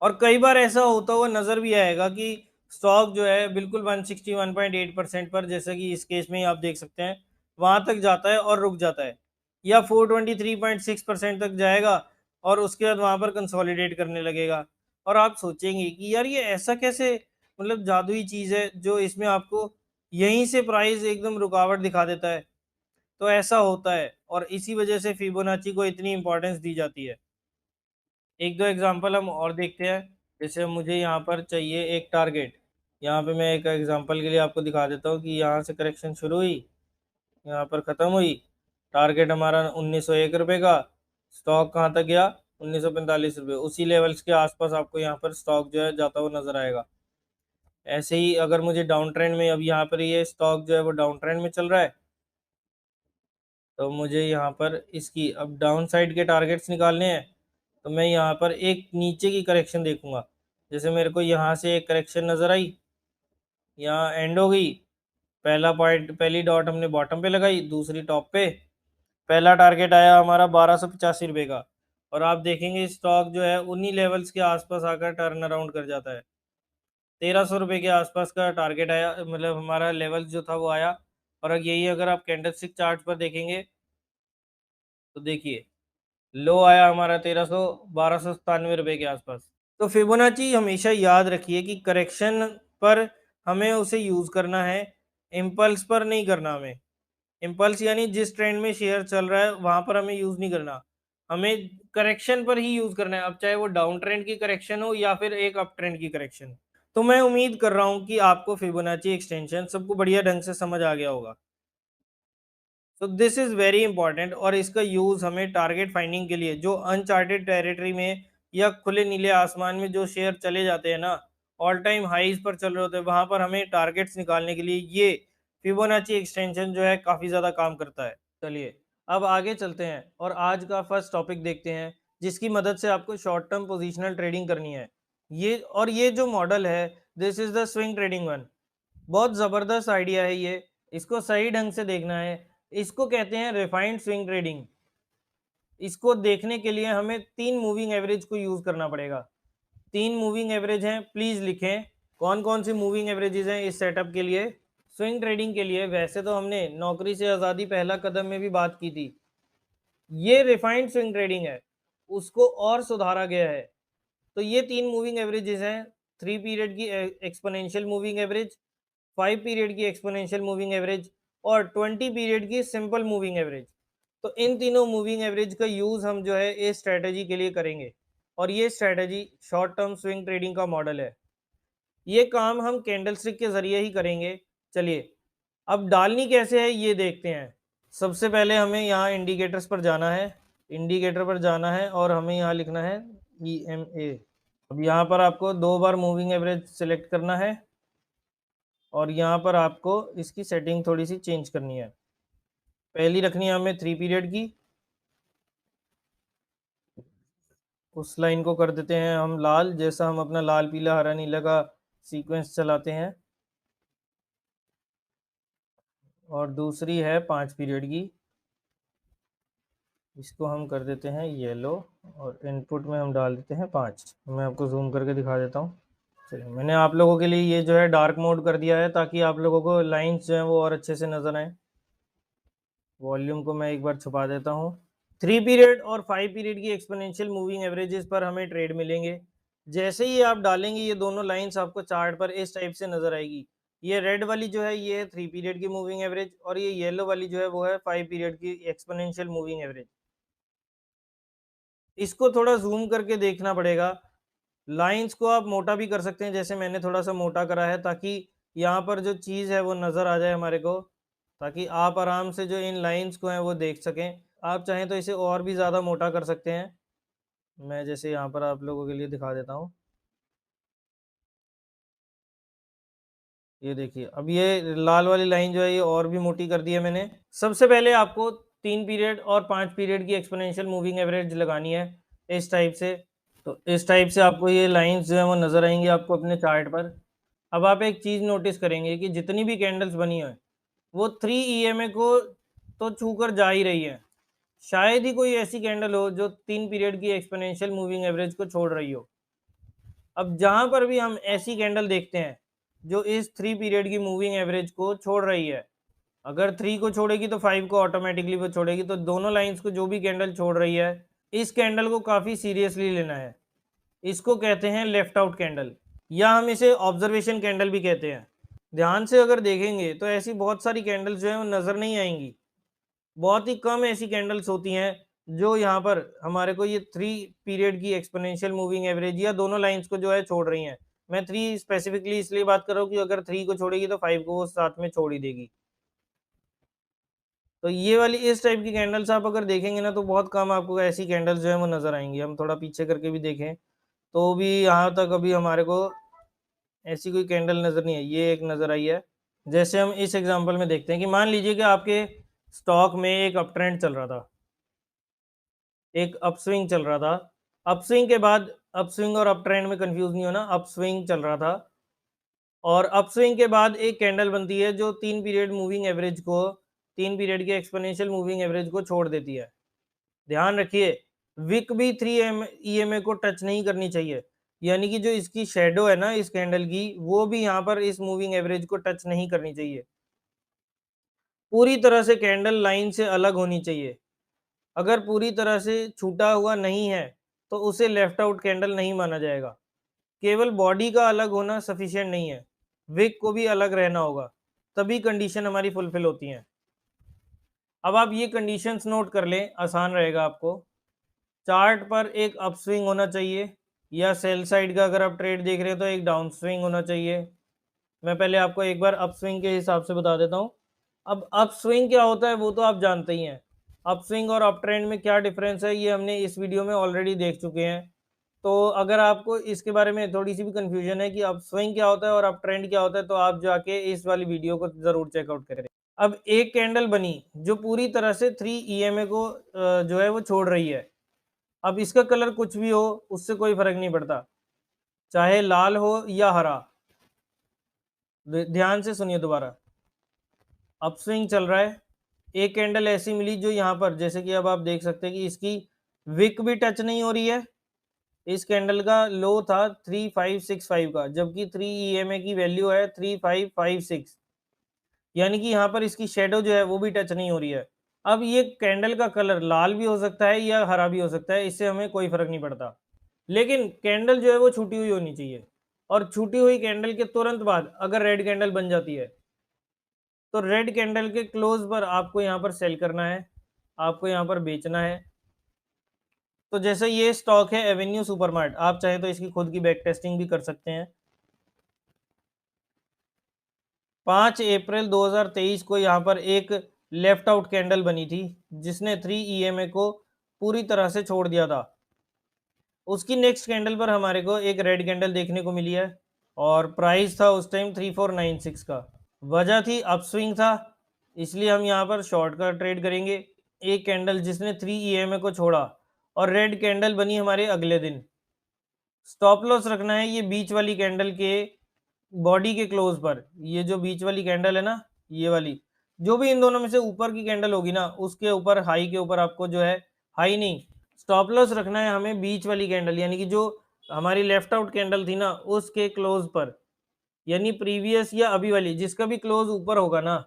और कई बार ऐसा होता हुआ नज़र भी आएगा कि स्टॉक जो है बिल्कुल 161.8% पर, जैसा कि इस केस में ही आप देख सकते हैं, वहां तक जाता है और रुक जाता है, या 423.6% तक जाएगा और उसके बाद वहां पर कंसोलिडेट करने लगेगा। और आप सोचेंगे कि यार ये ऐसा कैसे, मतलब जादुई चीज है जो इसमें आपको यहीं से प्राइस एकदम रुकावट दिखा देता है। तो ऐसा होता है और इसी वजह से फिबोनाची को इतनी इंपॉर्टेंस दी जाती है। एक दो एग्जांपल हम और देखते हैं। जैसे मुझे यहाँ पर चाहिए एक टारगेट, यहाँ पे मैं एक एग्जांपल के लिए आपको दिखा देता हूँ कि यहाँ से करेक्शन शुरू हुई, यहाँ पर ख़त्म हुई, टारगेट हमारा 1901 रुपये का, स्टॉक कहाँ तक गया, 1945 रुपये। उसी लेवल्स के आसपास आपको यहाँ पर स्टॉक जो है जाता हुआ नजर आएगा। ऐसे ही अगर मुझे डाउन ट्रेंड में, अब यहाँ पर ये स्टॉक जो है वो डाउन ट्रेंड में चल रहा है, तो मुझे यहाँ पर इसकी अब डाउन साइड के टारगेट्स निकालने हैं। तो मैं यहाँ पर एक नीचे की करेक्शन देखूंगा। जैसे मेरे को यहाँ से एक करेक्शन नजर आई, यहाँ एंड हो गई, पहला पॉइंट, पहली डॉट हमने बॉटम पे लगाई, दूसरी टॉप पे, पहला टारगेट आया हमारा 1285 रुपये का। और आप देखेंगे स्टॉक जो है उन्हीं लेवल्स के आसपास आकर टर्न अराउंड कर जाता है। 1300 रुपये के आसपास का टारगेट आया, मतलब हमारा लेवल जो था वो आया। और यही अगर आप कैंडलस्टिक चार्ट पर देखेंगे तो देखिए लो आया हमारा 1297 रुपये के आसपास। तो फिबोनाची हमेशा याद रखिए कि करेक्शन पर हमें उसे यूज करना है, इम्पल्स पर नहीं करना। हमें इम्पल्स यानी जिस ट्रेंड में शेयर चल रहा है वहां पर हमें यूज नहीं करना, हमें करेक्शन पर ही यूज करना है। अब चाहे वो डाउन ट्रेंड की करेक्शन हो या फिर एक अप ट्रेंड की करेक्शन। तो मैं उम्मीद कर रहा हूं कि आपको फिबोनाची एक्सटेंशन सबको बढ़िया ढंग से समझ आ गया होगा। तो दिस इज वेरी इंपॉर्टेंट और इसका यूज हमें टारगेट फाइंडिंग के लिए, जो अनचार्टेड टेरिटरी में या खुले नीले आसमान में जो शेयर चले जाते हैं ना, ऑल टाइम हाईज पर चल रहे होते हैं, वहां पर हमें टारगेट्स निकालने के लिए ये फिबोनाची एक्सटेंशन जो है काफी ज्यादा काम करता है। चलिए अब आगे चलते हैं और आज का फर्स्ट टॉपिक देखते हैं, जिसकी मदद से आपको शॉर्ट टर्म पोजिशनल ट्रेडिंग करनी है। ये जो मॉडल है, this is the swing trading one. बहुत ज़बरदस्त आइडिया है ये, इसको सही ढंग से देखना है। इसको कहते हैं रिफाइंड स्विंग ट्रेडिंग। इसको देखने के लिए हमें 3 मूविंग एवरेज को यूज करना पड़ेगा। 3 मूविंग एवरेज हैं, प्लीज लिखें कौन कौन सी मूविंग एवरेजेस हैं इस सेटअप के लिए, स्विंग ट्रेडिंग के लिए। वैसे तो हमने नौकरी से आज़ादी पहला कदम में भी बात की थी। ये रिफाइंड स्विंग ट्रेडिंग है, उसको और सुधारा गया है। तो ये 3 मूविंग एवरेजेस हैं, 3 पीरियड की एक्सपोनेंशियल मूविंग एवरेज, 5 पीरियड की एक्सपोनेंशियल मूविंग एवरेज और 20 पीरियड की सिंपल मूविंग एवरेज। तो इन तीनों मूविंग एवरेज का यूज हम जो है इस स्ट्रेटेजी के लिए करेंगे। और ये strategy short term swing trading का मॉडल है। ये काम हम कैंडलस्टिक के जरिए ही करेंगे। चलिए अब डालनी कैसे है ये देखते हैं। सबसे पहले हमें यहाँ इंडिकेटर्स पर जाना है, इंडिकेटर पर जाना है और हमें यहाँ लिखना है EMA। अब यहाँ पर आपको 2 बार मूविंग एवरेज सिलेक्ट करना है और यहाँ पर आपको इसकी सेटिंग थोड़ी सी चेंज करनी है। पहली रखनी है हमें 3 पीरियड की, उस लाइन को कर देते हैं हम लाल, जैसा हम अपना लाल पीला हरा नीला का सीक्वेंस चलाते हैं। और दूसरी है 5 पीरियड की, इसको हम कर देते हैं येलो और इनपुट में हम डाल देते हैं 5। मैं आपको जूम करके दिखा देता हूँ। चलिए मैंने आप लोगों के लिए ये जो है डार्क मोड कर दिया है ताकि आप लोगों को लाइंस जो है वो और अच्छे से नजर आए। वॉल्यूम को मैं एक बार छुपा देता हूँ। 3 पीरियड और 5 पीरियड की एक्सपोनेंशियल मूविंग एवरेजेस पर हमें ट्रेड मिलेंगे। जैसे ही आप डालेंगे ये दोनों लाइंस आपको चार्ट पर इस टाइप से नजर आएगी। ये रेड वाली जो है ये है 3 पीरियड की मूविंग एवरेज और ये येलो वाली जो है वो है 5 पीरियड की एक्सपोनेंशियल मूविंग एवरेज। इसको थोड़ा जूम करके देखना पड़ेगा। लाइंस को आप मोटा भी कर सकते हैं, जैसे मैंने थोड़ा सा मोटा करा है ताकि यहाँ पर जो चीज़ है वो नज़र आ जाए हमारे को, ताकि आप आराम से जो इन लाइंस को हैं वो देख सकें। आप चाहें तो इसे और भी ज़्यादा मोटा कर सकते हैं। मैं जैसे यहाँ पर आप लोगों के लिए दिखा देता हूँ। ये देखिए अब ये लाल वाली लाइन जो है ये और भी मोटी कर दी है मैंने। सबसे पहले आपको 3 पीरियड और 5 पीरियड की एक्सपोनेंशियल मूविंग एवरेज लगानी है इस टाइप से। तो इस टाइप से आपको ये लाइंस जो है वो नज़र आएंगी आपको अपने चार्ट पर। अब आप एक चीज़ नोटिस करेंगे कि जितनी भी कैंडल्स बनी है वो 3 EMA को तो छू कर जा ही रही है। शायद ही कोई ऐसी कैंडल हो जो 3 पीरियड की एक्सपोनेंशियल मूविंग एवरेज को छोड़ रही हो। अब जहां पर भी हम ऐसी कैंडल देखते हैं जो इस 3 पीरियड की मूविंग एवरेज को छोड़ रही है, अगर 3 को छोड़ेगी तो 5 को ऑटोमेटिकली वो छोड़ेगी। तो दोनों लाइंस को जो भी कैंडल छोड़ रही है, इस कैंडल को काफ़ी सीरियसली लेना है। इसको कहते हैं लेफ्ट आउट कैंडल, या हम इसे ऑब्जर्वेशन कैंडल भी कहते हैं। ध्यान से अगर देखेंगे तो ऐसी बहुत सारी कैंडल्स जो है वो नज़र नहीं आएंगी। बहुत ही कम ऐसी कैंडल्स होती हैं जो यहाँ पर हमारे को ये 3 पीरियड की एक्सपोनेंशियल मूविंग एवरेज या दोनों लाइंस को जो है छोड़ रही हैं। मैं 3 स्पेसिफिकली इसलिए बात कर रहा हूँ कि अगर 3 को छोड़ेगी तो 5 को वो साथ में छोड़ ही देगी। तो ये वाली इस टाइप की कैंडल्स आप अगर देखेंगे ना तो बहुत कम आपको ऐसी कैंडल्स जो है वो नज़र आएंगी। हम थोड़ा पीछे करके भी देखें तो भी यहाँ तक अभी हमारे को ऐसी कोई कैंडल नज़र नहीं आई। ये एक नज़र आई है। जैसे हम इस एग्जांपल में देखते हैं कि मान लीजिए कि आपके स्टॉक में एक अप ट्रेंड चल रहा था, एक अपस्विंग चल रहा था। अपस्विंग के बाद, अपस्विंग और अप ट्रेंड में कंफ्यूज नहीं होना, अपस्विंग चल रहा था और अपस्विंग के बाद एक कैंडल बनती है जो 3 पीरियड मूविंग एवरेज को, 3 पीरियड के एक्सपोनेंशियल मूविंग एवरेज को छोड़ देती है। ध्यान रखिए, विक भी 3 ईएमए को टच नहीं करनी चाहिए, यानी कि जो इसकी शेडो है ना इस कैंडल की, वो भी यहाँ पर इस मूविंग एवरेज को टच नहीं करनी चाहिए। पूरी तरह से कैंडल लाइन से अलग होनी चाहिए। अगर पूरी तरह से छूटा हुआ नहीं है तो उसे लेफ्ट आउट कैंडल नहीं माना जाएगा। केवल बॉडी का अलग होना सफिशिएंट नहीं है, विक को भी अलग रहना होगा, तभी कंडीशन हमारी फुलफिल होती हैं। अब आप ये कंडीशंस नोट कर लें, आसान रहेगा आपको। चार्ट पर एक अपस्विंग होना चाहिए, या सेल साइड का अगर आप ट्रेड देख रहे हैं तो एक डाउन स्विंग होना चाहिए। मैं पहले आपको एक बार अपस्विंग के हिसाब से बता देता हूँ। अब अपस्विंग क्या होता है वो तो आप जानते ही हैं। अपस्विंग और अप ट्रेंड में क्या डिफरेंस है ये हमने इस वीडियो में ऑलरेडी देख चुके हैं। तो अगर आपको इसके बारे में थोड़ी सी भी कंफ्यूजन है कि अपस्विंग क्या होता है और अप ट्रेंड क्या होता है, तो आप जाके इस वाली वीडियो को जरूर चेकआउट करें। अब एक कैंडल बनी जो पूरी तरह से 3 ईएमए को जो है वो छोड़ रही है। अब इसका कलर कुछ भी हो उससे कोई फर्क नहीं पड़ता, चाहे लाल हो या हरा। ध्यान से सुनिए दोबारा। अपस्विंग चल रहा है, एक कैंडल ऐसी मिली जो यहाँ पर, जैसे कि अब आप देख सकते हैं कि इसकी विक भी टच नहीं हो रही है। इस कैंडल का लो था 3565 का, जबकि 3 ईएमए की वैल्यू है 3556, यानी कि यहाँ पर इसकी शेडो जो है वो भी टच नहीं हो रही है। अब ये कैंडल का कलर लाल भी हो सकता है या हरा भी हो सकता है, इससे हमें कोई फर्क नहीं पड़ता, लेकिन कैंडल जो है वो छूटी हुई होनी चाहिए। और छूटी हुई कैंडल के तुरंत बाद अगर रेड कैंडल बन जाती है तो रेड कैंडल के क्लोज पर आपको यहाँ पर सेल करना है, आपको यहाँ पर बेचना है। तो जैसे ये स्टॉक है एवेन्यू सुपरमार्ट, आप चाहे तो इसकी खुद की बैक टेस्टिंग भी कर सकते हैं। 5 अप्रैल 2023 को यहाँ पर एक लेफ्ट आउट कैंडल बनी थी जिसने 3 ईएमए को पूरी तरह से छोड़ दिया था। उसकी नेक्स्ट कैंडल पर हमारे को एक रेड कैंडल देखने को मिली है और प्राइस था उस टाइम 3496 का। वजह थी अपस्विंग था, इसलिए हम यहाँ पर शॉर्ट का ट्रेड करेंगे। एक कैंडल जिसने 3 ईएमए को छोड़ा और रेड कैंडल बनी हमारे अगले दिन। स्टॉप लॉस रखना है ये बीच वाली कैंडल के बॉडी के क्लोज पर। ये जो बीच वाली कैंडल है ना, ये वाली, जो भी इन दोनों में से ऊपर की कैंडल होगी ना उसके ऊपर, हाई के ऊपर आपको जो है, हाई नहीं, स्टॉप लॉस रखना है हमें बीच वाली कैंडल, यानी कि जो हमारी लेफ्ट आउट कैंडल थी ना उसके क्लोज पर, यानी प्रीवियस या अभी वाली, जिसका भी क्लोज ऊपर होगा ना,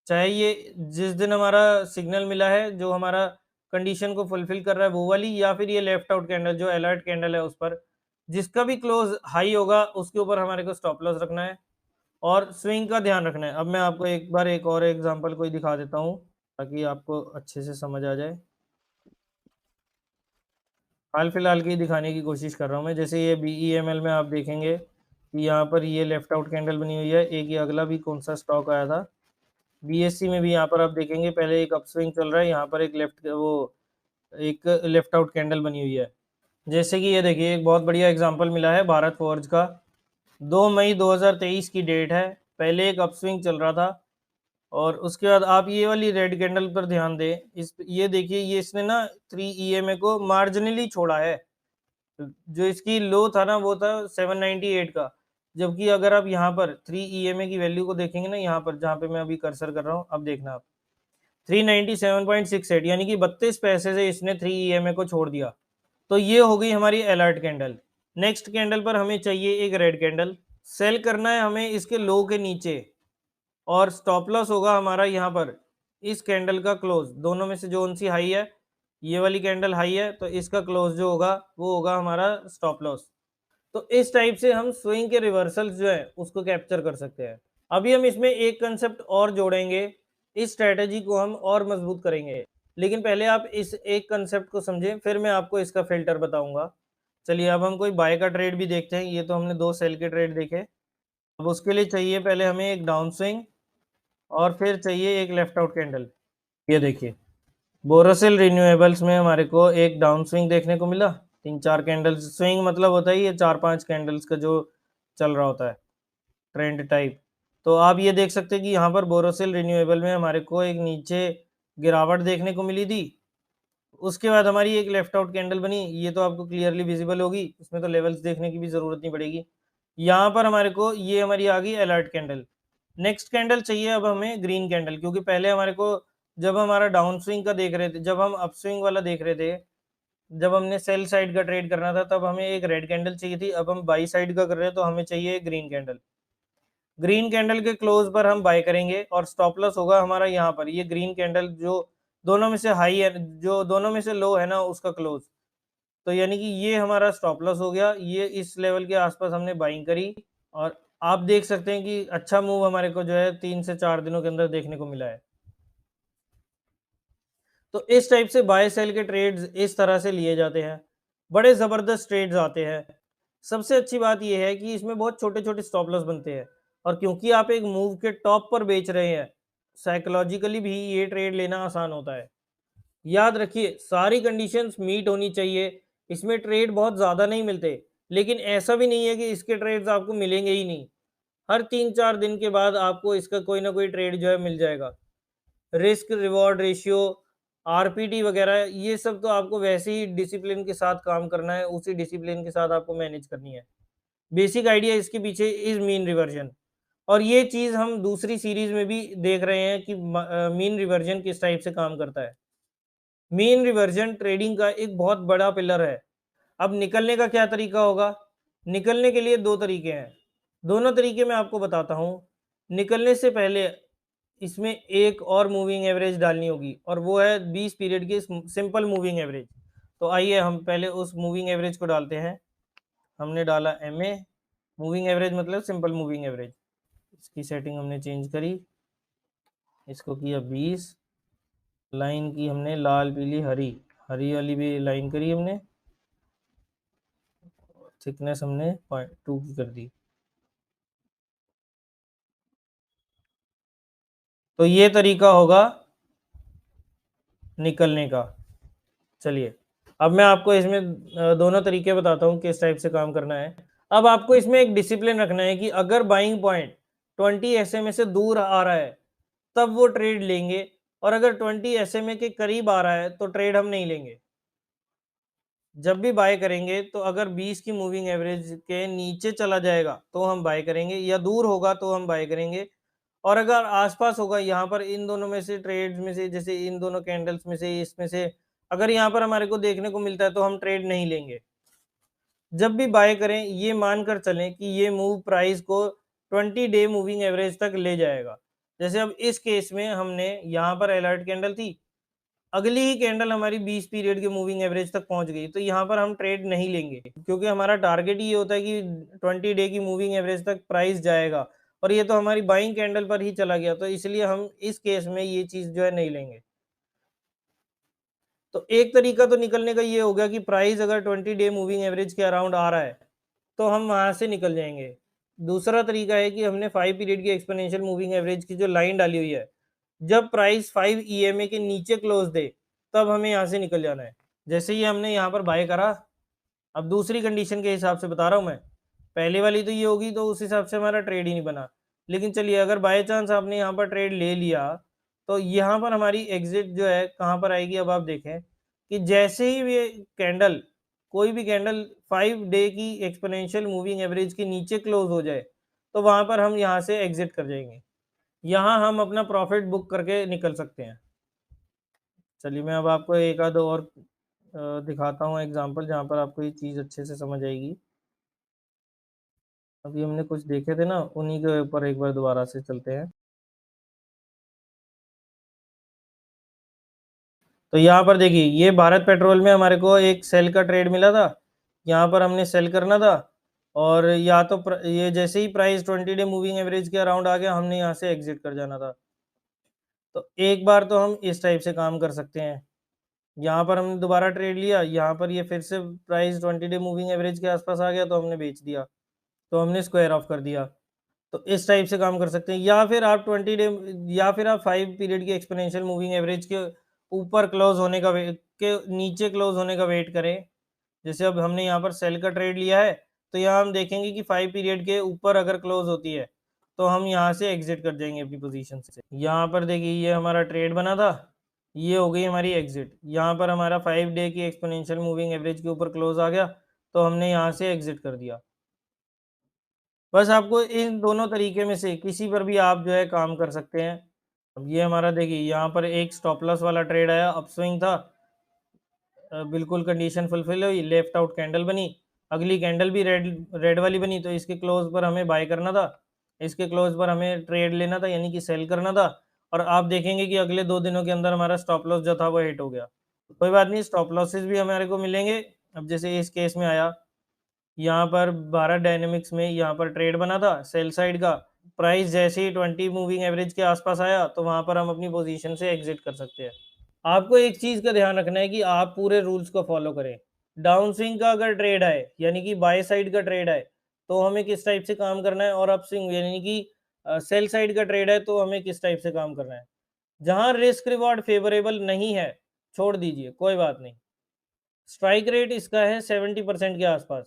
चाहे ये जिस दिन हमारा सिग्नल मिला है जो हमारा कंडीशन को फुलफिल कर रहा है वो वाली, या फिर ये लेफ्ट आउट कैंडल जो अलर्ट कैंडल है उस पर, जिसका भी क्लोज हाई होगा उसके ऊपर हमारे को स्टॉप लॉस रखना है और स्विंग का ध्यान रखना है। अब मैं आपको एक बार एक और एग्जांपल कोई दिखा देता हूँ ताकि आपको अच्छे से समझ आ जाए। हाल फिलहाल की दिखाने की कोशिश कर रहा हूँ मैं। जैसे ये BEML में आप देखेंगे कि यहाँ पर ये लेफ्ट आउट कैंडल बनी हुई है। एक ये अगला भी कौन सा स्टॉक आया था, BSC में भी यहाँ पर आप देखेंगे पहले एक अपस्विंग चल रहा है, यहाँ पर एक एक लेफ्ट आउट कैंडल बनी हुई है। जैसे कि ये देखिए एक बहुत बढ़िया एग्जांपल मिला है भारत फोर्ज का, 2 मई 2023 की डेट है। पहले एक अपस्विंग चल रहा था और उसके बाद आप ये वाली रेड कैंडल पर ध्यान दें। ये देखिए, ये इसने ना 3 ईएमए को मार्जिनली छोड़ा है। जो इसकी लो था ना वो था 798 का, जबकि अगर आप यहाँ पर 3 ईएमए की वैल्यू को देखेंगे ना, यहाँ पर जहाँ पे मैं अभी कर्सर कर रहा हूँ, अब देखना आप 397.68, यानी कि 32 पैसे से इसने 3 ईएमए को छोड़ दिया। तो ये हो गई हमारी अलर्ट कैंडल। नेक्स्ट कैंडल पर हमें चाहिए एक रेड कैंडल, सेल करना है हमें इसके लो के नीचे और स्टॉप लॉस होगा हमारा यहाँ पर इस कैंडल का क्लोज, दोनों में से जो सी हाई है, ये वाली कैंडल हाई है, तो इसका क्लोज जो होगा वो होगा हमारा स्टॉप लॉस। तो इस टाइप से हम स्विंग के रिवर्सल्स जो है उसको कैप्चर कर सकते हैं। अभी हम इसमें एक कंसेप्ट और जोड़ेंगे, इस स्ट्रेटेजी को हम और मजबूत करेंगे, लेकिन पहले आप इस एक कंसेप्ट को समझें, फिर मैं आपको इसका फिल्टर बताऊंगा। चलिए अब हम कोई बाय का ट्रेड भी देखते हैं। ये तो हमने 2 सेल के ट्रेड देखे। अब उसके लिए चाहिए पहले हमें एक डाउन स्विंग और फिर चाहिए एक लेफ्ट आउट कैंडल। ये देखिए, बोरोसिल रिन्यूएबल्स में हमारे को एक डाउन स्विंग देखने को मिला। 3-4 कैंडल्स, स्विंग मतलब होता है ये 4-5 कैंडल्स का जो चल रहा होता है ट्रेंड टाइप। तो आप ये देख सकते हैं कि यहाँ पर बोरोसिल रिन्यूएबल में हमारे को एक नीचे गिरावट देखने को मिली थी। उसके बाद हमारी एक लेफ्ट आउट कैंडल बनी, ये तो आपको क्लियरली विजिबल होगी, इसमें तो लेवल्स देखने की भी जरूरत नहीं पड़ेगी। यहाँ पर हमारे को ये हमारी आ गई अलर्ट कैंडल। नेक्स्ट कैंडल चाहिए अब हमें ग्रीन कैंडल, क्योंकि पहले हमारे को जब हमारा डाउन स्विंग का देख रहे थे, जब हम अप स्विंग वाला देख रहे थे, जब हमने सेल साइड का ट्रेड करना था, तब हमें एक रेड कैंडल चाहिए थी। अब हम बाई साइड का कर रहे हैं तो हमें चाहिए ग्रीन कैंडल। ग्रीन कैंडल के क्लोज पर हम बाय करेंगे और स्टॉप लॉस होगा हमारा यहाँ पर ये ग्रीन कैंडल जो दोनों में से हाई है, जो दोनों में से लो है ना, उसका क्लोज। तो यानी कि ये हमारा स्टॉप लॉस हो गया, ये इस लेवल के आसपास हमने बाइंग करी। और आप देख सकते हैं कि अच्छा मूव हमारे को जो है 3 से 4 दिनों के अंदर देखने को मिला है। तो इस टाइप से बाय सेल के ट्रेड्स इस तरह से लिए जाते हैं, बड़े जबरदस्त ट्रेड्स आते हैं। सबसे अच्छी बात यह है कि इसमें बहुत छोटे छोटे स्टॉप लॉस बनते हैं, और क्योंकि आप एक मूव के टॉप पर बेच रहे हैं, साइकोलॉजिकली भी ये ट्रेड लेना आसान होता है। याद रखिए, सारी कंडीशंस मीट होनी चाहिए। इसमें ट्रेड बहुत ज्यादा नहीं मिलते, लेकिन ऐसा भी नहीं है कि इसके ट्रेड्स आपको मिलेंगे ही नहीं। हर 3-4 दिन के बाद आपको इसका कोई ना कोई ट्रेड जो है मिल जाएगा। रिस्क रिवॉर्ड रेशियो, आरपीटी वगैरह, ये सब तो आपको वैसे ही डिसिप्लिन के साथ काम करना है, उसी डिसिप्लिन के साथ आपको मैनेज करनी है। बेसिक आइडिया इसके पीछे इज मीन रिवर्जन, और ये चीज हम दूसरी सीरीज में भी देख रहे हैं कि मीन रिवर्जन किस टाइप से काम करता है। मीन रिवर्जन ट्रेडिंग का एक बहुत बड़ा पिलर है। अब निकलने का क्या तरीका होगा? निकलने के लिए 2 तरीके हैं। दोनों तरीके मैं आपको बताता हूँ। निकलने से पहले इसमें एक और मूविंग एवरेज डालनी होगी, और वो है 20 पीरियड की सिंपल मूविंग एवरेज। तो आइए हम पहले उस मूविंग एवरेज को डालते हैं। हमने डाला MA, मूविंग एवरेज मतलब सिंपल मूविंग एवरेज। इसकी सेटिंग हमने चेंज करी, इसको किया 20, लाइन की हमने लाल पीली हरी, हरी वाली भी लाइन करी हमने, थिकनेस हमने 0.2 की कर दी। तो ये तरीका होगा निकलने का। चलिए अब मैं आपको इसमें दोनों तरीके बताता हूँ किस टाइप से काम करना है। अब आपको इसमें एक डिसिप्लिन रखना है कि अगर बाइंग पॉइंट 20 SMA से दूर आ रहा है तब वो ट्रेड लेंगे, और अगर 20 SMA के करीब आ रहा है तो ट्रेड हम नहीं लेंगे। जब भी बाय करेंगे तो अगर 20 की मूविंग एवरेज के नीचे चला जाएगा तो हम बाय करेंगे, या दूर होगा तो हम बाय करेंगे। और अगर आसपास होगा, यहाँ पर इन दोनों में से ट्रेड्स में से, जैसे इन दोनों कैंडल्स में से, इसमें से अगर यहाँ पर हमारे को देखने को मिलता है तो हम ट्रेड नहीं लेंगे। जब भी बाय करें ये मानकर चलें कि ये मूव प्राइस को 20 डे मूविंग एवरेज तक ले जाएगा। जैसे अब इस केस में हमने यहाँ पर अलर्ट कैंडल थी, अगली ही कैंडल हमारी 20 पीरियड के मूविंग एवरेज तक पहुंच गई, तो यहाँ पर हम ट्रेड नहीं लेंगे, क्योंकि हमारा टारगेट ये होता है कि 20 डे की मूविंग एवरेज तक प्राइस जाएगा, और ये तो हमारी बाइंग कैंडल पर ही चला गया, तो इसलिए हम इस केस में ये चीज जो है नहीं लेंगे। तो एक तरीका तो निकलने का ये हो गया कि प्राइस अगर 20 डे मूविंग एवरेज के अराउंड आ रहा है तो हम वहां से निकल जाएंगे। दूसरा तरीका है कि हमने 5 पीरियड की एक्सपोनेंशियल मूविंग एवरेज की जो लाइन डाली हुई है, जब प्राइस 5 EMA के नीचे क्लोज दे तब हमें यहाँ से निकल जाना है। जैसे ही हमने यहाँ पर बाय करा, अब दूसरी कंडीशन के हिसाब से बता रहा हूँ मैं, पहले वाली तो ये होगी तो उस हिसाब से हमारा ट्रेड ही नहीं बना। लेकिन चलिए अगर बाय चांस आपने यहाँ पर ट्रेड ले लिया, तो यहाँ पर हमारी एग्जिट जो है कहाँ पर आएगी, अब आप देखें कि जैसे ही ये कैंडल, कोई भी कैंडल 5 डे की एक्सपोनेंशियल मूविंग एवरेज के नीचे क्लोज हो जाए तो वहां पर हम यहाँ से एग्जिट कर जाएंगे। यहाँ हम अपना प्रॉफिट बुक करके निकल सकते हैं। चलिए मैं अब आपको एक आध और दिखाता हूँ एग्जांपल, जहाँ पर आपको ये चीज़ अच्छे से समझ आएगी। अभी हमने कुछ देखे थे ना, उन्हीं के ऊपर एक बार दोबारा से चलते हैं। तो यहाँ पर देखिए, ये भारत पेट्रोल में हमारे को एक सेल का ट्रेड मिला था, यहाँ पर हमने सेल करना था, और या तो ये जैसे ही प्राइस 20 डे मूविंग एवरेज के अराउंड आ गया, हमने यहाँ से एग्जिट कर जाना था। तो एक बार तो हम इस टाइप से काम कर सकते हैं। यहाँ पर हमने दोबारा ट्रेड लिया, यहाँ पर ये फिर से प्राइस 20 डे मूविंग एवरेज के आसपास आ गया, तो हमने बेच दिया, तो हमने स्क्वायर ऑफ कर दिया। तो इस टाइप से काम कर सकते हैं, या फिर आप 20 डे, या फिर आप 5 पीरियड की एक्सपोनेंशियल मूविंग एवरेज के ऊपर क्लोज होने का वेट, के नीचे क्लोज होने का वेट करें। जैसे अब हमने यहाँ पर सेल का ट्रेड लिया है, तो यहाँ हम देखेंगे कि 5 पीरियड के ऊपर अगर क्लोज होती है, तो हम यहाँ से एग्जिट कर जाएंगे अपनी पोजीशन से। यहाँ पर देखिए, ये हमारा ट्रेड बना था, ये हो गई हमारी एग्जिट। यहाँ पर हमारा 5 डे की एक्सपोनेंशियल मूविंग एवरेज के ऊपर क्लोज आ गया, तो हमने यहाँ से एग्जिट कर दिया। बस आपको इन दोनों तरीके में से किसी पर भी आप जो है काम कर सकते हैं। अब ये हमारा देखिए, यहाँ पर एक स्टॉप लॉस वाला ट्रेड आया, अपस्विंग था, बिल्कुल कंडीशन फुलफिल हुई, लेफ्ट आउट कैंडल बनी, अगली कैंडल भी रेड रेड वाली बनी, तो इसके क्लोज पर हमें बाय करना था, इसके क्लोज पर हमें ट्रेड लेना था, यानी कि सेल करना था। और आप देखेंगे कि अगले 2 दिनों के अंदर हमारा स्टॉप लॉस जो था वो हिट हो गया। कोई बात नहीं, स्टॉप लॉसेस भी हमारे को मिलेंगे। अब जैसे इस केस में आया, यहाँ पर भारत डायनेमिक्स में यहाँ पर ट्रेड बना था सेल साइड का, प्राइस जैसे ही 20 मूविंग एवरेज के आसपास आया, तो वहां पर हम अपनी पोजीशन से एग्जिट कर सकते हैं। आपको एक चीज का ध्यान रखना है कि आप पूरे रूल्स को फॉलो करें। डाउन स्विंग का अगर ट्रेड है, यानी कि बाय साइड का ट्रेड है, तो हमें किस टाइप से काम करना है, और अप स्विंग यानी कि सेल साइड का ट्रेड है, तो हमें किस टाइप से काम करना है। जहां रिस्क रिवॉर्ड फेवरेबल नहीं है, छोड़ दीजिए, कोई बात नहीं। स्ट्राइक रेट इसका है 70% के आसपास,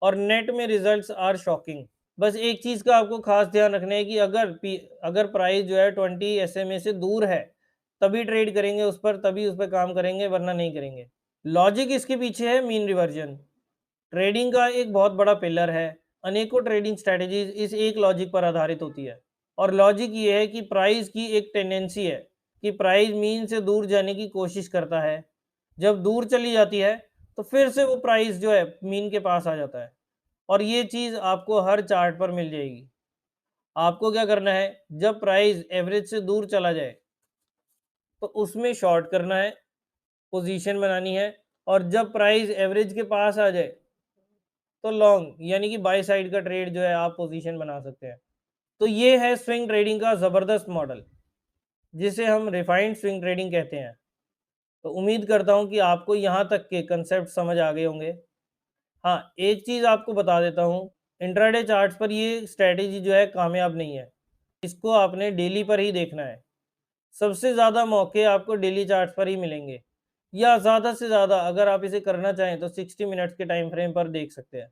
और नेट में रिजल्ट्स आर शॉकिंग। बस एक चीज का आपको खास ध्यान रखना है कि अगर प्राइस जो है 20 SMA से दूर है, तभी ट्रेड करेंगे उस पर, तभी उस पर काम करेंगे, वरना नहीं करेंगे। लॉजिक इसके पीछे है मीन रिवर्जन, ट्रेडिंग का एक बहुत बड़ा पिलर है। अनेकों ट्रेडिंग स्ट्रेटेजीज इस एक लॉजिक पर आधारित होती है, और लॉजिक ये है कि प्राइस की एक टेंडेंसी है कि प्राइस मीन से दूर जाने की कोशिश करता है। जब दूर चली जाती है, तो फिर से वो प्राइस जो है मीन के पास आ जाता है, और ये चीज आपको हर चार्ट पर मिल जाएगी। आपको क्या करना है, जब प्राइस एवरेज से दूर चला जाए, तो उसमें शॉर्ट करना है, पोजीशन बनानी है, और जब प्राइस एवरेज के पास आ जाए, तो लॉन्ग यानी कि बाय साइड का ट्रेड जो है आप पोजीशन बना सकते हैं। तो ये है स्विंग ट्रेडिंग का जबरदस्त मॉडल, जिसे हम रिफाइंड स्विंग ट्रेडिंग कहते हैं। तो उम्मीद करता हूं कि आपको यहां तक के कंसेप्ट समझ आ गए होंगे। हाँ, एक चीज आपको बता देता हूँ, इंट्राडे चार्ट्स पर ये स्ट्रेटेजी जो है कामयाब नहीं है, इसको आपने डेली पर ही देखना है। सबसे ज़्यादा मौके आपको डेली चार्ट्स पर ही मिलेंगे, या ज़्यादा से ज़्यादा अगर आप इसे करना चाहें तो 60 मिनट्स के टाइम फ्रेम पर देख सकते हैं,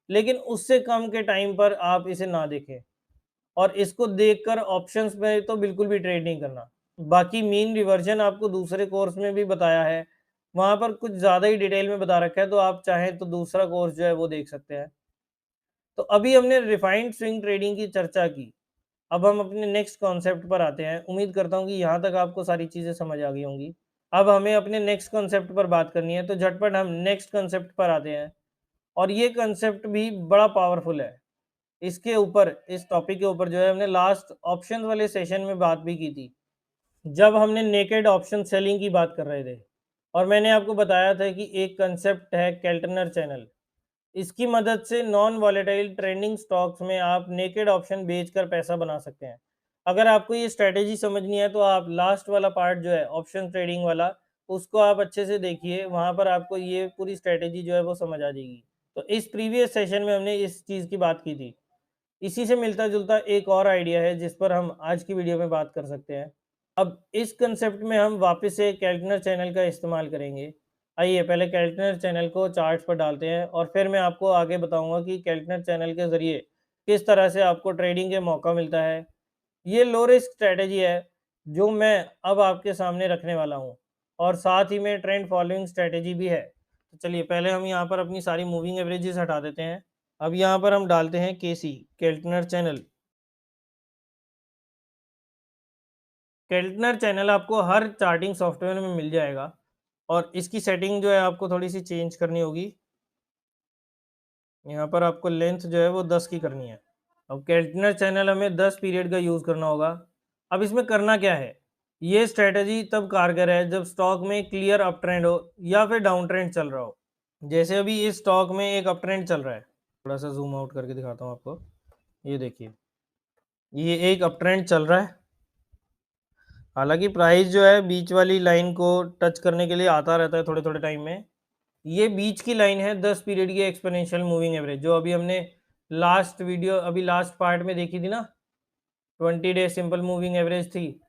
लेकिन उससे कम के टाइम पर आप इसे ना देखें, और इसको देखकर ऑप्शंस में तो बिल्कुल भी ट्रेड नहीं करना। बाकी मीन रिवर्जन आपको दूसरे कोर्स में भी बताया है, वहां पर कुछ ज़्यादा ही डिटेल में बता रखा है, तो आप चाहें तो दूसरा कोर्स जो है वो देख सकते हैं। तो अभी हमने रिफाइंड स्विंग ट्रेडिंग की चर्चा की, अब हम अपने नेक्स्ट कॉन्सेप्ट पर आते हैं। उम्मीद करता हूँ कि यहाँ तक आपको सारी चीज़ें समझ आ गई होंगी। अब हमें अपने नेक्स्ट कॉन्सेप्ट पर बात करनी है, तो झटपट हम नेक्स्ट कॉन्सेप्ट पर आते हैं, और ये कॉन्सेप्ट भी बड़ा पावरफुल है। इसके ऊपर, इस टॉपिक के ऊपर जो है, हमने लास्ट ऑप्शन वाले सेशन में बात भी की थी, जब हमने नेकेड ऑप्शन सेलिंग की बात कर रहे थे, और मैंने आपको बताया था कि एक कंसेप्ट है केल्टनर चैनल। इसकी मदद से नॉन वॉलेटाइल ट्रेंडिंग स्टॉक्स में आप नेकेड ऑप्शन बेचकर पैसा बना सकते हैं। अगर आपको ये स्ट्रेटेजी समझनी है, तो आप लास्ट वाला पार्ट जो है ऑप्शन ट्रेडिंग वाला, उसको आप अच्छे से देखिए, वहां पर आपको ये पूरी स्ट्रेटेजी जो है वो समझ आ जाएगी। तो इस प्रीवियस सेशन में हमने इस चीज़ की बात की थी। इसी से मिलता जुलता एक और आइडिया है जिस पर हम आज की वीडियो में बात कर सकते हैं। अब इस कंसेप्ट में हम वापस से केल्टनर चैनल का इस्तेमाल करेंगे। आइए पहले केल्टनर चैनल को चार्ट्स पर डालते हैं, और फिर मैं आपको आगे बताऊंगा कि केल्टनर चैनल के ज़रिए किस तरह से आपको ट्रेडिंग के मौका मिलता है। ये लो रिस्क स्ट्रैटेजी है जो मैं अब आपके सामने रखने वाला हूँ, और साथ ही में ट्रेंड फॉलोइंग स्ट्रैटेजी भी है। तो चलिए पहले हम यहाँ पर अपनी सारी मूविंग एवरेजेस हटा देते हैं। अब यहाँ पर हम डालते हैं केसी, केल्टनर चैनल। केल्टनर चैनल आपको हर चार्टिंग सॉफ्टवेयर में मिल जाएगा, और इसकी सेटिंग जो है आपको थोड़ी सी चेंज करनी होगी। यहाँ पर आपको लेंथ जो है वो 10 की करनी है। अब केल्टनर चैनल हमें 10 पीरियड का यूज़ करना होगा। अब इसमें करना क्या है, ये स्ट्रेटजी तब कारगर है जब स्टॉक में क्लियर अप ट्रेंड हो या फिर डाउन ट्रेंड चल रहा हो। जैसे अभी इस स्टॉक में एक अप ट्रेंड चल रहा है, थोड़ा सा जूम आउट करके दिखाता हूँ आपको। ये देखिए, ये एक अप ट्रेंड चल रहा है। हालांकि प्राइस जो है बीच वाली लाइन को टच करने के लिए आता रहता है थोड़े थोड़े टाइम में। ये बीच की लाइन है 10 पीरियड की एक्सपोनेंशियल मूविंग एवरेज, जो अभी हमने लास्ट पार्ट में देखी थी ना, 20 डे सिंपल मूविंग एवरेज थी।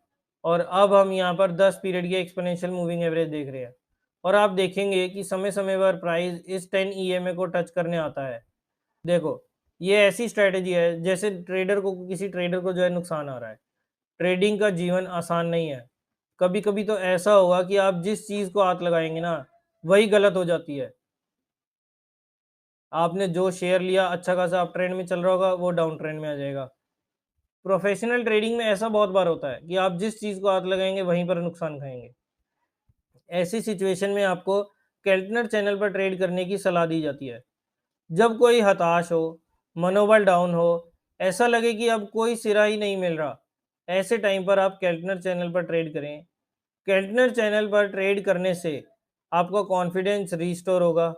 और अब हम यहाँ पर 10 पीरियड की एक्सपोनेंशियल मूविंग एवरेज देख रहे हैं। और आप देखेंगे कि समय समय पर प्राइस इस 10 ईएमए को टच करने आता है। देखो, ये ऐसी स्ट्रेटेजी है जैसे किसी ट्रेडर को जो है नुकसान आ रहा है। ट्रेडिंग का जीवन आसान नहीं है। कभी कभी तो ऐसा होगा कि आप जिस चीज को हाथ लगाएंगे ना, वही गलत हो जाती है। आपने जो शेयर लिया अच्छा खासा अप ट्रेंड में चल रहा होगा, वो डाउन ट्रेंड में आ जाएगा। प्रोफेशनल ट्रेडिंग में ऐसा बहुत बार होता है कि आप जिस चीज को हाथ लगाएंगे वहीं पर नुकसान खाएंगे। ऐसी सिचुएशन में आपको केल्टनर चैनल पर ट्रेड करने की सलाह दी जाती है। जब कोई हताश हो, मनोबल डाउन हो, ऐसा लगे कि अब कोई सिरा ही नहीं मिल रहा, ऐसे टाइम पर आप केल्टनर चैनल पर ट्रेड करें। केल्टनर चैनल पर ट्रेड करने से आपका कॉन्फिडेंस रिस्टोर होगा।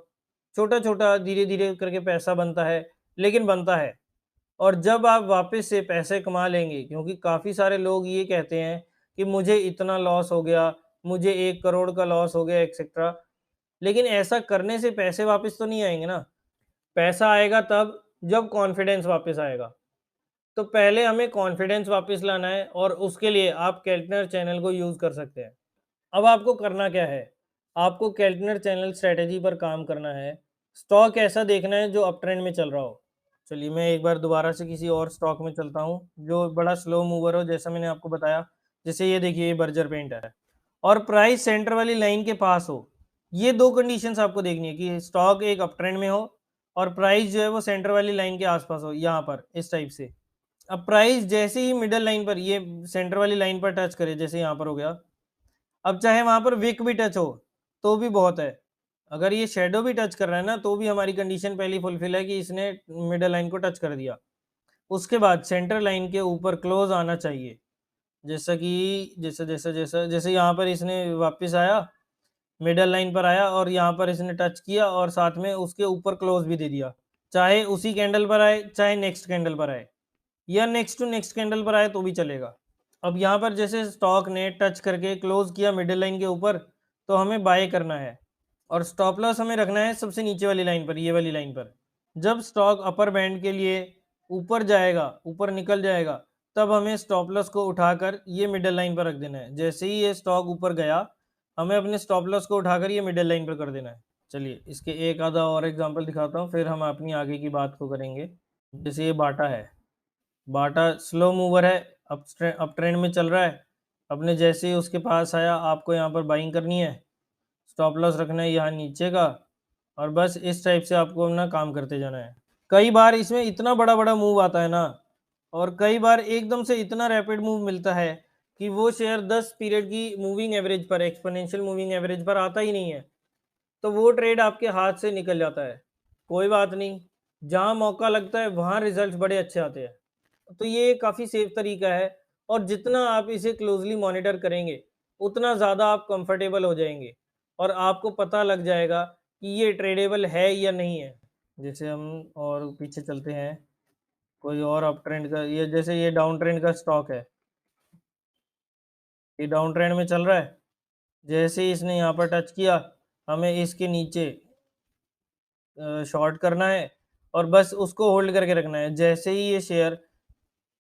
छोटा छोटा धीरे धीरे करके पैसा बनता है, लेकिन बनता है। और जब आप वापस से पैसे कमा लेंगे, क्योंकि काफ़ी सारे लोग ये कहते हैं कि मुझे इतना लॉस हो गया, मुझे 1 करोड़ का लॉस हो गया एक्सेट्रा। लेकिन ऐसा करने से पैसे वापस तो नहीं आएंगे ना। पैसा आएगा तब जब कॉन्फिडेंस वापस आएगा। तो पहले हमें कॉन्फिडेंस वापस लाना है, और उसके लिए आप केल्टनर चैनल को यूज़ कर सकते हैं। अब आपको करना क्या है? आपको केल्टनर चैनल स्ट्रेटेजी पर काम करना है। स्टॉक ऐसा देखना है जो अप ट्रेंड में चल रहा हो। चलिए मैं एक बार दोबारा से किसी और स्टॉक में चलता हूँ जो बड़ा स्लो मूवर हो, जैसा मैंने आपको बताया। जैसे ये देखिए, ये बर्जर पेंट है और प्राइस सेंटर वाली लाइन के पास हो। ये दो कंडीशंस आपको देखनी है कि स्टॉक एक अप ट्रेंड में हो और प्राइस जो है वो सेंटर वाली लाइन के आसपास हो, यहाँ पर इस टाइप से। अब प्राइस जैसे ही मिडल लाइन पर, ये सेंटर वाली लाइन पर टच करे, जैसे यहाँ पर हो गया, अब चाहे वहां पर विक भी टच हो तो भी बहुत है। अगर ये शेडो भी टच कर रहा है ना, तो भी हमारी कंडीशन पहली फुलफिल है कि इसने मिडल लाइन को टच कर दिया। उसके बाद सेंटर लाइन के ऊपर क्लोज आना चाहिए। जैसा कि जैसे जैसे जैसे जैसे यहाँ पर इसने वापस आया, मिडल लाइन पर आया और यहाँ पर इसने टच किया और साथ में उसके ऊपर क्लोज भी दे दिया। चाहे उसी कैंडल पर आए, चाहे नेक्स्ट कैंडल पर आए, या नेक्स्ट टू नेक्स्ट कैंडल पर आए तो भी चलेगा। अब यहाँ पर जैसे स्टॉक ने टच करके क्लोज किया मिडिल लाइन के ऊपर, तो हमें बाय करना है। और स्टॉप लॉस हमें रखना है सबसे नीचे वाली लाइन पर, ये वाली लाइन पर। जब स्टॉक अपर बैंड के लिए ऊपर जाएगा, ऊपर निकल जाएगा, तब हमें स्टॉप लॉस को उठाकर ये मिडिल लाइन पर रख देना है। जैसे ही ये स्टॉक ऊपर गया, हमें अपने स्टॉप लॉस को उठाकर ये मिडिल लाइन पर कर देना है। चलिए इसके एक आधा और एग्जांपल दिखाता हूँ, फिर हम अपनी आगे की बात को करेंगे। जैसे ये बाटा है, बाटा स्लो मूवर है, अप ट्रेंड में चल रहा है। अपने जैसे ही उसके पास आया, आपको यहाँ पर बाइंग करनी है, स्टॉप लॉस रखना है यहाँ नीचे का, और बस इस टाइप से आपको अपना काम करते जाना है। कई बार इसमें इतना बड़ा बड़ा मूव आता है ना, और कई बार एकदम से इतना रैपिड मूव मिलता है कि वो शेयर 10 पीरियड की मूविंग एवरेज पर, एक्सपोनेंशियल मूविंग एवरेज पर आता ही नहीं है। तो वो ट्रेड आपके हाथ से निकल जाता है। कोई बात नहीं, जहाँ मौका लगता है वहाँ रिजल्ट बड़े अच्छे आते हैं। तो ये काफ़ी सेफ तरीका है, और जितना आप इसे क्लोजली मॉनिटर करेंगे, उतना ज़्यादा आप कंफर्टेबल हो जाएंगे और आपको पता लग जाएगा कि ये ट्रेडेबल है या नहीं है। जैसे हम और पीछे चलते हैं, कोई और अप ट्रेंड का, ये जैसे ये डाउन ट्रेंड का स्टॉक है, ये डाउन ट्रेंड में चल रहा है। जैसे ही इसने यहाँ पर टच किया, हमें इसके नीचे शॉर्ट करना है और बस उसको होल्ड करके रखना है। जैसे ही ये शेयर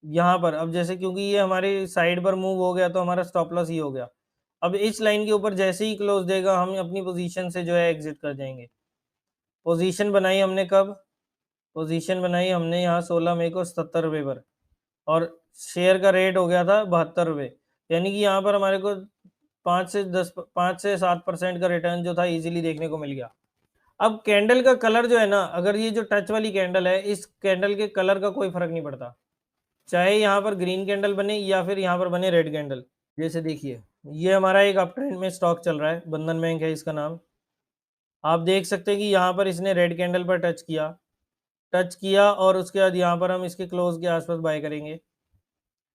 यहाँ पर, अब जैसे क्योंकि ये हमारी साइड पर मूव हो गया, तो हमारा स्टॉप लॉस ही हो गया। अब इस लाइन के ऊपर जैसे ही क्लोज देगा, हम अपनी पोजीशन से जो है एग्जिट कर जाएंगे। पोजीशन बनाई हमने कब? पोजीशन बनाई हमने यहाँ 16 मई को 77 रुपये पर, और शेयर का रेट हो गया था 72 रुपये। यानी कि यहाँ पर हमारे को 5 से 7% का रिटर्न जो था इजीली देखने को मिल गया। अब कैंडल का कलर जो है ना, अगर ये जो टच वाली कैंडल है, इस कैंडल के कलर का कोई फर्क नहीं पड़ता, चाहे यहाँ पर ग्रीन कैंडल बने या फिर यहाँ पर बने रेड कैंडल। जैसे देखिए, ये हमारा एक अप ट्रेंड में स्टॉक चल रहा है, बंधन बैंक है इसका नाम। आप देख सकते हैं कि यहाँ पर इसने रेड कैंडल पर टच किया और उसके बाद यहाँ पर हम इसके क्लोज के आसपास बाय करेंगे।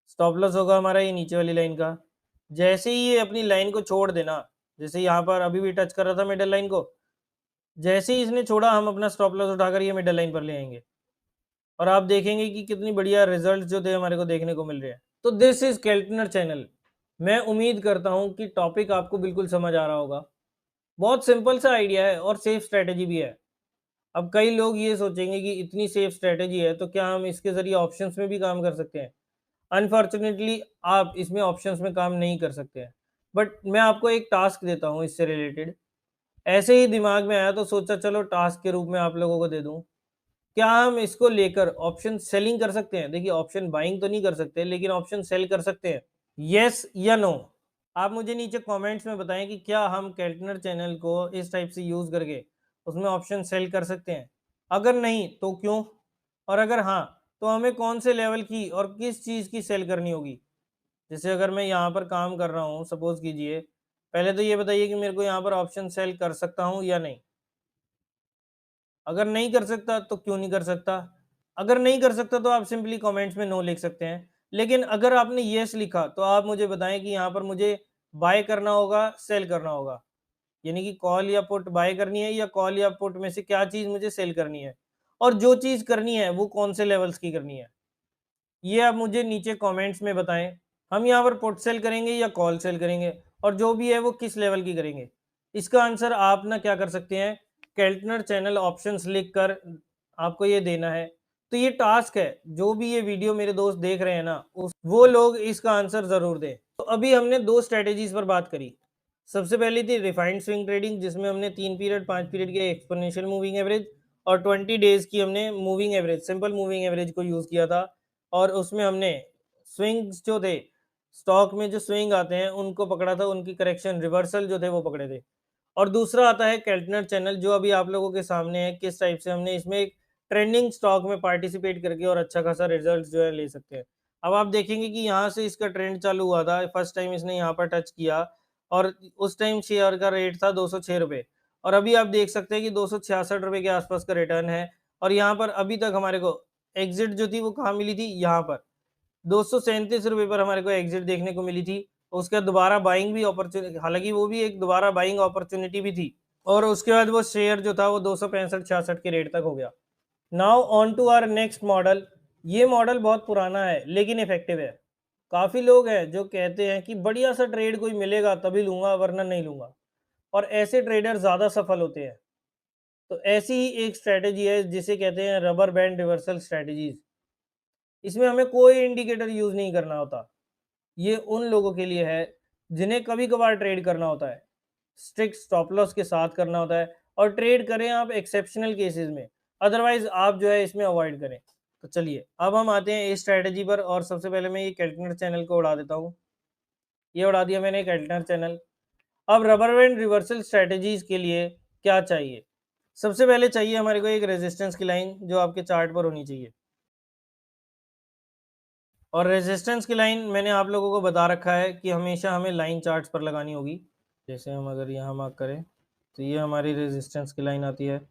स्टॉप लॉस होगा हमारा ये नीचे वाली लाइन का। जैसे ही ये अपनी लाइन को छोड़ देना, जैसे यहाँ पर अभी भी टच कर रहा था मिडल लाइन को, जैसे ही इसने छोड़ा हम अपना स्टॉप लॉस उठाकर ये मिडल लाइन पर ले आएंगे और आप देखेंगे कि कितनी बढ़िया रिजल्ट जो थे हमारे को देखने को मिल रहे हैं। तो दिस इज केल्टनर चैनल। मैं उम्मीद करता हूं कि टॉपिक आपको बिल्कुल समझ आ रहा होगा। बहुत सिंपल सा आइडिया है और सेफ स्ट्रेटेजी भी है। अब कई लोग ये सोचेंगे कि इतनी सेफ स्ट्रेटेजी है तो क्या हम इसके जरिए ऑप्शंस में भी काम कर सकते हैं? अनफॉर्चुनेटली आप इसमें ऑप्शंस में काम नहीं कर सकते हैं। बट मैं आपको एक टास्क देता हूँ इससे रिलेटेड। ऐसे ही दिमाग में आया तो सोचा चलो टास्क के रूप में आप लोगों को दे दूं। क्या हम इसको लेकर ऑप्शन सेलिंग कर सकते हैं? देखिए, ऑप्शन बाइंग तो नहीं कर सकते लेकिन ऑप्शन सेल कर सकते हैं। यस या नो? आप मुझे नीचे कमेंट्स में बताएं कि क्या हम केल्टनर चैनल को इस टाइप से यूज करके उसमें ऑप्शन सेल कर सकते हैं। अगर नहीं तो क्यों, और अगर हाँ तो हमें कौन से लेवल की और किस चीज की सेल करनी होगी। जैसे अगर मैं यहाँ पर काम कर रहा हूँ, सपोज कीजिए, पहले तो ये बताइए कि मेरे को यहाँ पर ऑप्शन सेल कर सकता हूँ या नहीं। अगर नहीं कर सकता तो क्यों नहीं कर सकता? अगर नहीं कर सकता तो आप सिंपली कमेंट्स में नो लिख सकते हैं। लेकिन अगर आपने यस लिखा तो आप मुझे बताएं कि यहाँ पर मुझे बाय करना होगा, सेल करना होगा। यानी कि कॉल या पुट बाय करनी है या कॉल या पुट में से क्या चीज मुझे सेल करनी है, और जो चीज करनी है वो कौन से लेवल्स की करनी है, ये आप मुझे नीचे कमेंट्स में बताएं। हम यहाँ पर पुट सेल करेंगे या कॉल सेल करेंगे, और जो भी है वो किस लेवल की करेंगे। इसका आंसर आप ना क्या कर सकते हैं, केल्टनर चैनल ऑप्शंस लिख कर आपको ये देना है। तो ये टास्क है, जो भी ये वीडियो मेरे दोस्त देख रहे हैं ना, वो लोग इसका आंसर जरूर दें। तो अभी हमने दो स्ट्रेटेजीज पर बात करी। सबसे पहली थी रिफाइंड स्विंग ट्रेडिंग, जिसमें हमने 3 पीरियड 5 पीरियड के एक्सपोनेंशियल मूविंग एवरेज और 20 डेज की हमने moving average, simple moving average को यूज किया था। और उसमें हमने स्विंग्स जो थे, स्टॉक में जो स्विंग आते हैं उनको पकड़ा था, उनकी करेक्शन रिवर्सल जो थे वो पकड़े थे। और दूसरा आता है केल्टनर चैनल, जो अभी आप लोगों के सामने है, किस टाइप से हमने इसमें एक ट्रेंडिंग स्टॉक में पार्टिसिपेट करके और अच्छा खासा रिजल्ट जो है ले सकते हैं। अब आप देखेंगे कि यहाँ से इसका ट्रेंड चालू हुआ था, फर्स्ट टाइम इसने यहाँ पर टच किया और उस टाइम शेयर का रेट था 206 रुपये, और अभी आप देख सकते हैं कि 266 रुपये के आसपास का रिटर्न है। और यहाँ पर अभी तक हमारे को एग्जिट जो थी वो कहाँ मिली थी, यहाँ पर 237 रुपये पर हमारे को एग्जिट देखने को मिली थी। उसके बाद दोबारा बाइंग भी अपॉर्चुनिटी, हालांकि वो भी एक दोबारा बाइंग अपॉर्चुनिटी भी थी, और उसके बाद वो शेयर जो था वो 265-66 के रेट तक हो गया। Now on to our next model. ये मॉडल बहुत पुराना है लेकिन इफेक्टिव है। काफी लोग हैं जो कहते हैं कि बढ़िया सा ट्रेड कोई मिलेगा तभी लूंगा वरना नहीं लूंगा, और ऐसे ट्रेडर ज्यादा सफल होते हैं। तो ऐसी ही एक स्ट्रेटेजी है जिसे कहते हैं रबर बैंड रिवर्सल स्ट्रेटेजीज। इसमें हमें कोई इंडिकेटर यूज नहीं करना होता। ये उन लोगों के लिए है जिन्हें कभी कभार ट्रेड करना होता है, स्ट्रिक्ट स्टॉप लॉस के साथ करना होता है, और ट्रेड करें आप एक्सेप्शनल केसेस में, अदरवाइज आप जो है इसमें अवॉइड करें। तो चलिए अब हम आते हैं इस स्ट्रेटेजी पर, और सबसे पहले मैं ये कैल्टनर चैनल को उड़ा देता हूँ। ये उड़ा दिया मैंने कैल्टनर चैनल। अब रबर बैंड रिवर्सल स्ट्रेटेजीज के लिए क्या चाहिए? सबसे पहले चाहिए हमारे को एक रेजिस्टेंस की लाइन जो आपके चार्ट पर होनी चाहिए, और रेजिस्टेंस की लाइन मैंने आप लोगों को बता रखा है कि हमेशा हमें लाइन चार्ट्स पर लगानी होगी। जैसे हम अगर यहाँ मार्क करें तो ये हमारी रेजिस्टेंस की लाइन आती है,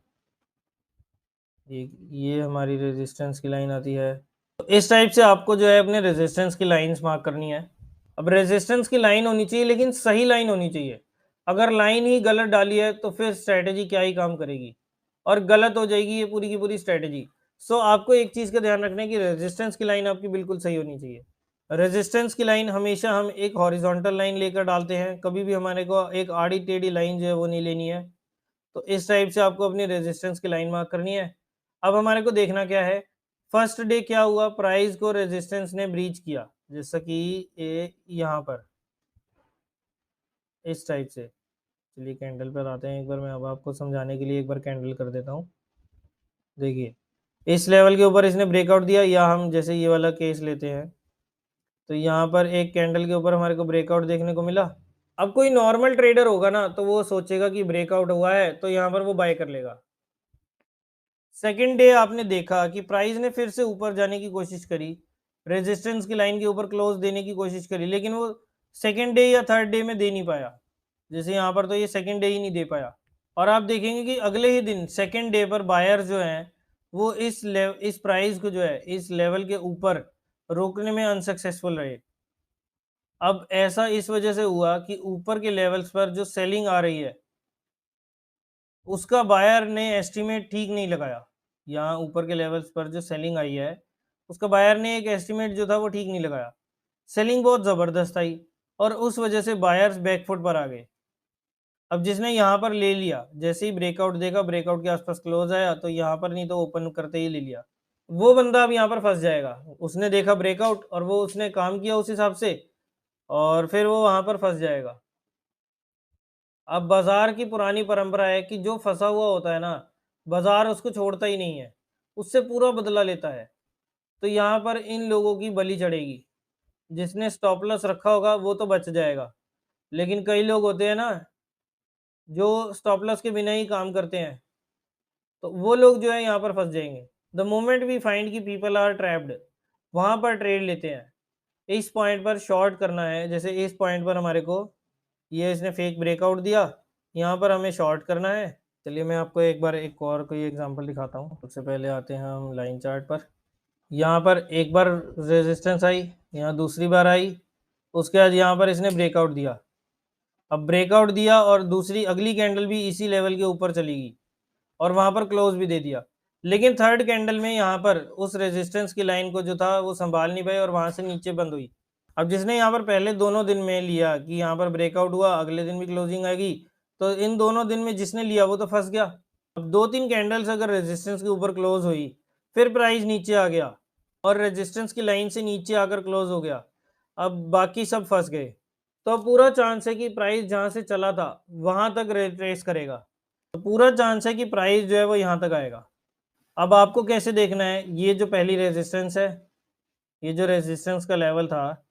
ये हमारी रेजिस्टेंस की लाइन आती है। तो इस टाइप से आपको जो है अपने रेजिस्टेंस की लाइंस मार्क करनी है। अब रेजिस्टेंस की लाइन होनी चाहिए लेकिन सही लाइन होनी चाहिए। अगर लाइन ही गलत डाली है तो फिर स्ट्रेटेजी क्या ही काम करेगी, और गलत हो जाएगी ये पूरी की पूरी स्ट्रेटेजी। सो आपको एक चीज का ध्यान रखना है कि रेजिस्टेंस की लाइन आपकी बिल्कुल सही होनी चाहिए। रेजिस्टेंस की लाइन हमेशा हम एक हॉरिजॉन्टल लाइन लेकर डालते हैं, कभी भी हमारे को एक आड़ी टेढ़ी लाइन जो है वो नहीं लेनी है। तो इस टाइप से आपको अपनी रेजिस्टेंस की लाइन मार्क करनी है। अब हमारे को देखना क्या है, फर्स्ट डे क्या हुआ, प्राइस को रेजिस्टेंस ने ब्रीच किया, जैसा कि यहाँ पर इस टाइप से। चलिए कैंडल पर आते हैं एक बार, मैं अब आपको समझाने के लिए एक बार कैंडल कर देता हूँ। देखिए इस लेवल के ऊपर इसने ब्रेकआउट दिया, या हम जैसे ये वाला केस लेते हैं तो यहाँ पर एक कैंडल के ऊपर हमारे को ब्रेकआउट देखने को मिला। अब कोई नॉर्मल ट्रेडर होगा ना तो वो सोचेगा कि ब्रेकआउट हुआ है तो यहाँ पर वो बाय कर लेगा। सेकेंड डे आपने देखा कि प्राइस ने फिर से ऊपर जाने की कोशिश करी, रेजिस्टेंस की लाइन के ऊपर क्लोज देने की कोशिश करी, लेकिन वो सेकेंड डे या थर्ड डे में दे नहीं पाया। जैसे यहाँ पर तो ये सेकेंड डे ही नहीं दे पाया, और आप देखेंगे कि अगले ही दिन सेकेंड डे पर बायर जो हैं वो इस प्राइस को जो है इस लेवल के ऊपर रोकने में अनसक्सेसफुल रहे। अब ऐसा इस वजह से हुआ कि ऊपर के लेवल्स पर जो सेलिंग आ रही है उसका बायर ने एस्टीमेट ठीक नहीं लगाया। यहाँ ऊपर के लेवल्स पर जो सेलिंग आई है उसका बायर ने एक एस्टीमेट जो था वो ठीक नहीं लगाया। सेलिंग बहुत ज़बरदस्त आई और उस वजह से बायर्स बैकफुट पर आ गए। अब जिसने यहाँ पर ले लिया, जैसे ही ब्रेकआउट देखा, ब्रेकआउट के आसपास क्लोज आया तो यहाँ पर नहीं तो ओपन करते ही ले लिया, वो बंदा अब यहाँ पर फंस जाएगा। उसने देखा ब्रेकआउट और वो उसने काम किया उस हिसाब से और फिर वो वहां पर फंस जाएगा। अब बाजार की पुरानी परंपरा है कि जो फंसा हुआ होता है ना, बाजार उसको छोड़ता ही नहीं है, उससे पूरा बदला लेता है। तो यहाँ पर इन लोगों की बलि चढ़ेगी। जिसने स्टॉप लॉस रखा होगा वो तो बच जाएगा, लेकिन कई लोग होते हैं ना जो स्टॉप लॉस के बिना ही काम करते हैं, तो वो लोग जो है यहाँ पर फंस जाएंगे। द मोमेंट वी फाइंड की पीपल आर ट्रैप्ड, वहां पर ट्रेड लेते हैं। इस पॉइंट पर शॉर्ट करना है, जैसे इस पॉइंट पर हमारे को ये इसने फेक ब्रेकआउट दिया, यहाँ पर हमें शॉर्ट करना है। चलिए मैं आपको एक बार एक और कोई एग्जांपल दिखाता हूँ। सबसे पहले आते हैं हम लाइन चार्ट पर। यहाँ पर एक बार रेजिस्टेंस आई, यहाँ दूसरी बार आई, उसके बाद यहाँ पर इसने ब्रेकआउट दिया। अब ब्रेकआउट दिया और दूसरी अगली कैंडल भी इसी लेवल के ऊपर चलेगी और वहां पर क्लोज भी दे दिया, लेकिन थर्ड कैंडल में यहाँ पर उस रेजिस्टेंस की लाइन को जो था वो संभाल नहीं पाई और वहां से नीचे बंद हुई। अब जिसने यहाँ पर पहले दोनों दिन में लिया कि यहाँ पर ब्रेकआउट हुआ, अगले दिन भी क्लोजिंग आएगी, तो इन दोनों दिन में जिसने लिया वो तो फंस गया। अब 2-3 कैंडल्स अगर रेजिस्टेंस के ऊपर क्लोज हुई, फिर प्राइस नीचे आ गया और रेजिस्टेंस की लाइन से नीचे आकर क्लोज हो गया, अब बाकी सब फंस गए। तो पूरा चांस है कि प्राइस जहां से चला था वहां तक रिट्रेस करेगा, तो पूरा चांस है कि प्राइस जो है वो यहाँ तक आएगा। अब आपको कैसे देखना है, ये जो पहली रेजिस्टेंस है, ये जो रेजिस्टेंस का लेवल था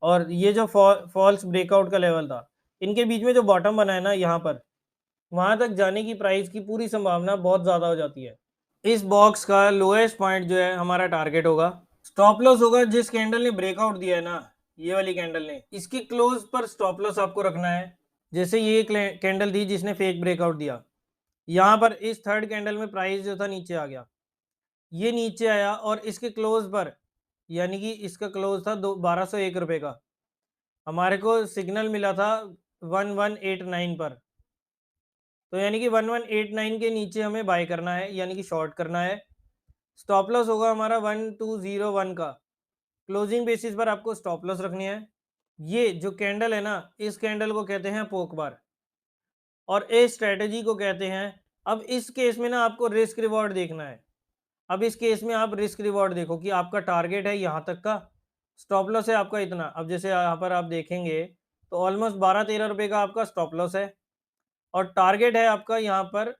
और ये जो फॉल्स ब्रेकआउट का लेवल था, इनके बीच में जो बॉटम बना है ना यहाँ पर, वहां तक जाने की प्राइस की पूरी संभावना बहुत ज्यादा हो जाती है। इस बॉक्स का लोएस्ट पॉइंट जो है हमारा टारगेट होगा। स्टॉप लॉस होगा जिस कैंडल ने ब्रेकआउट दिया है ना, ये वाली कैंडल ने, इसकी क्लोज पर स्टॉप लॉस आपको रखना है। जैसे ये कैंडल थी जिसने फेक ब्रेकआउट दिया, यहाँ पर इस थर्ड कैंडल में प्राइस जो था नीचे आ गया, ये नीचे आया और इसके क्लोज पर, यानी कि इसका क्लोज था 1201 रुपए का, हमारे को सिग्नल मिला था 1189 पर, तो यानी कि 1189 के नीचे हमें बाय करना है, यानी कि शॉर्ट करना है। स्टॉप लॉस होगा हमारा 1201 का, क्लोजिंग बेसिस पर आपको स्टॉप लॉस रखनी है। ये जो कैंडल है ना, इस कैंडल को कहते हैं पोक बार और इस स्ट्रेटेजी को कहते हैं। अब इस केस में ना आपको रिस्क रिवॉर्ड देखना है। अब इस केस में आप रिस्क रिवॉर्ड देखो कि आपका टारगेट है यहाँ तक का, स्टॉप लॉस है आपका इतना। अब जैसे यहाँ पर आप देखेंगे तो ऑलमोस्ट 12-13 रुपए का आपका स्टॉप लॉस है और टारगेट है आपका यहाँ पर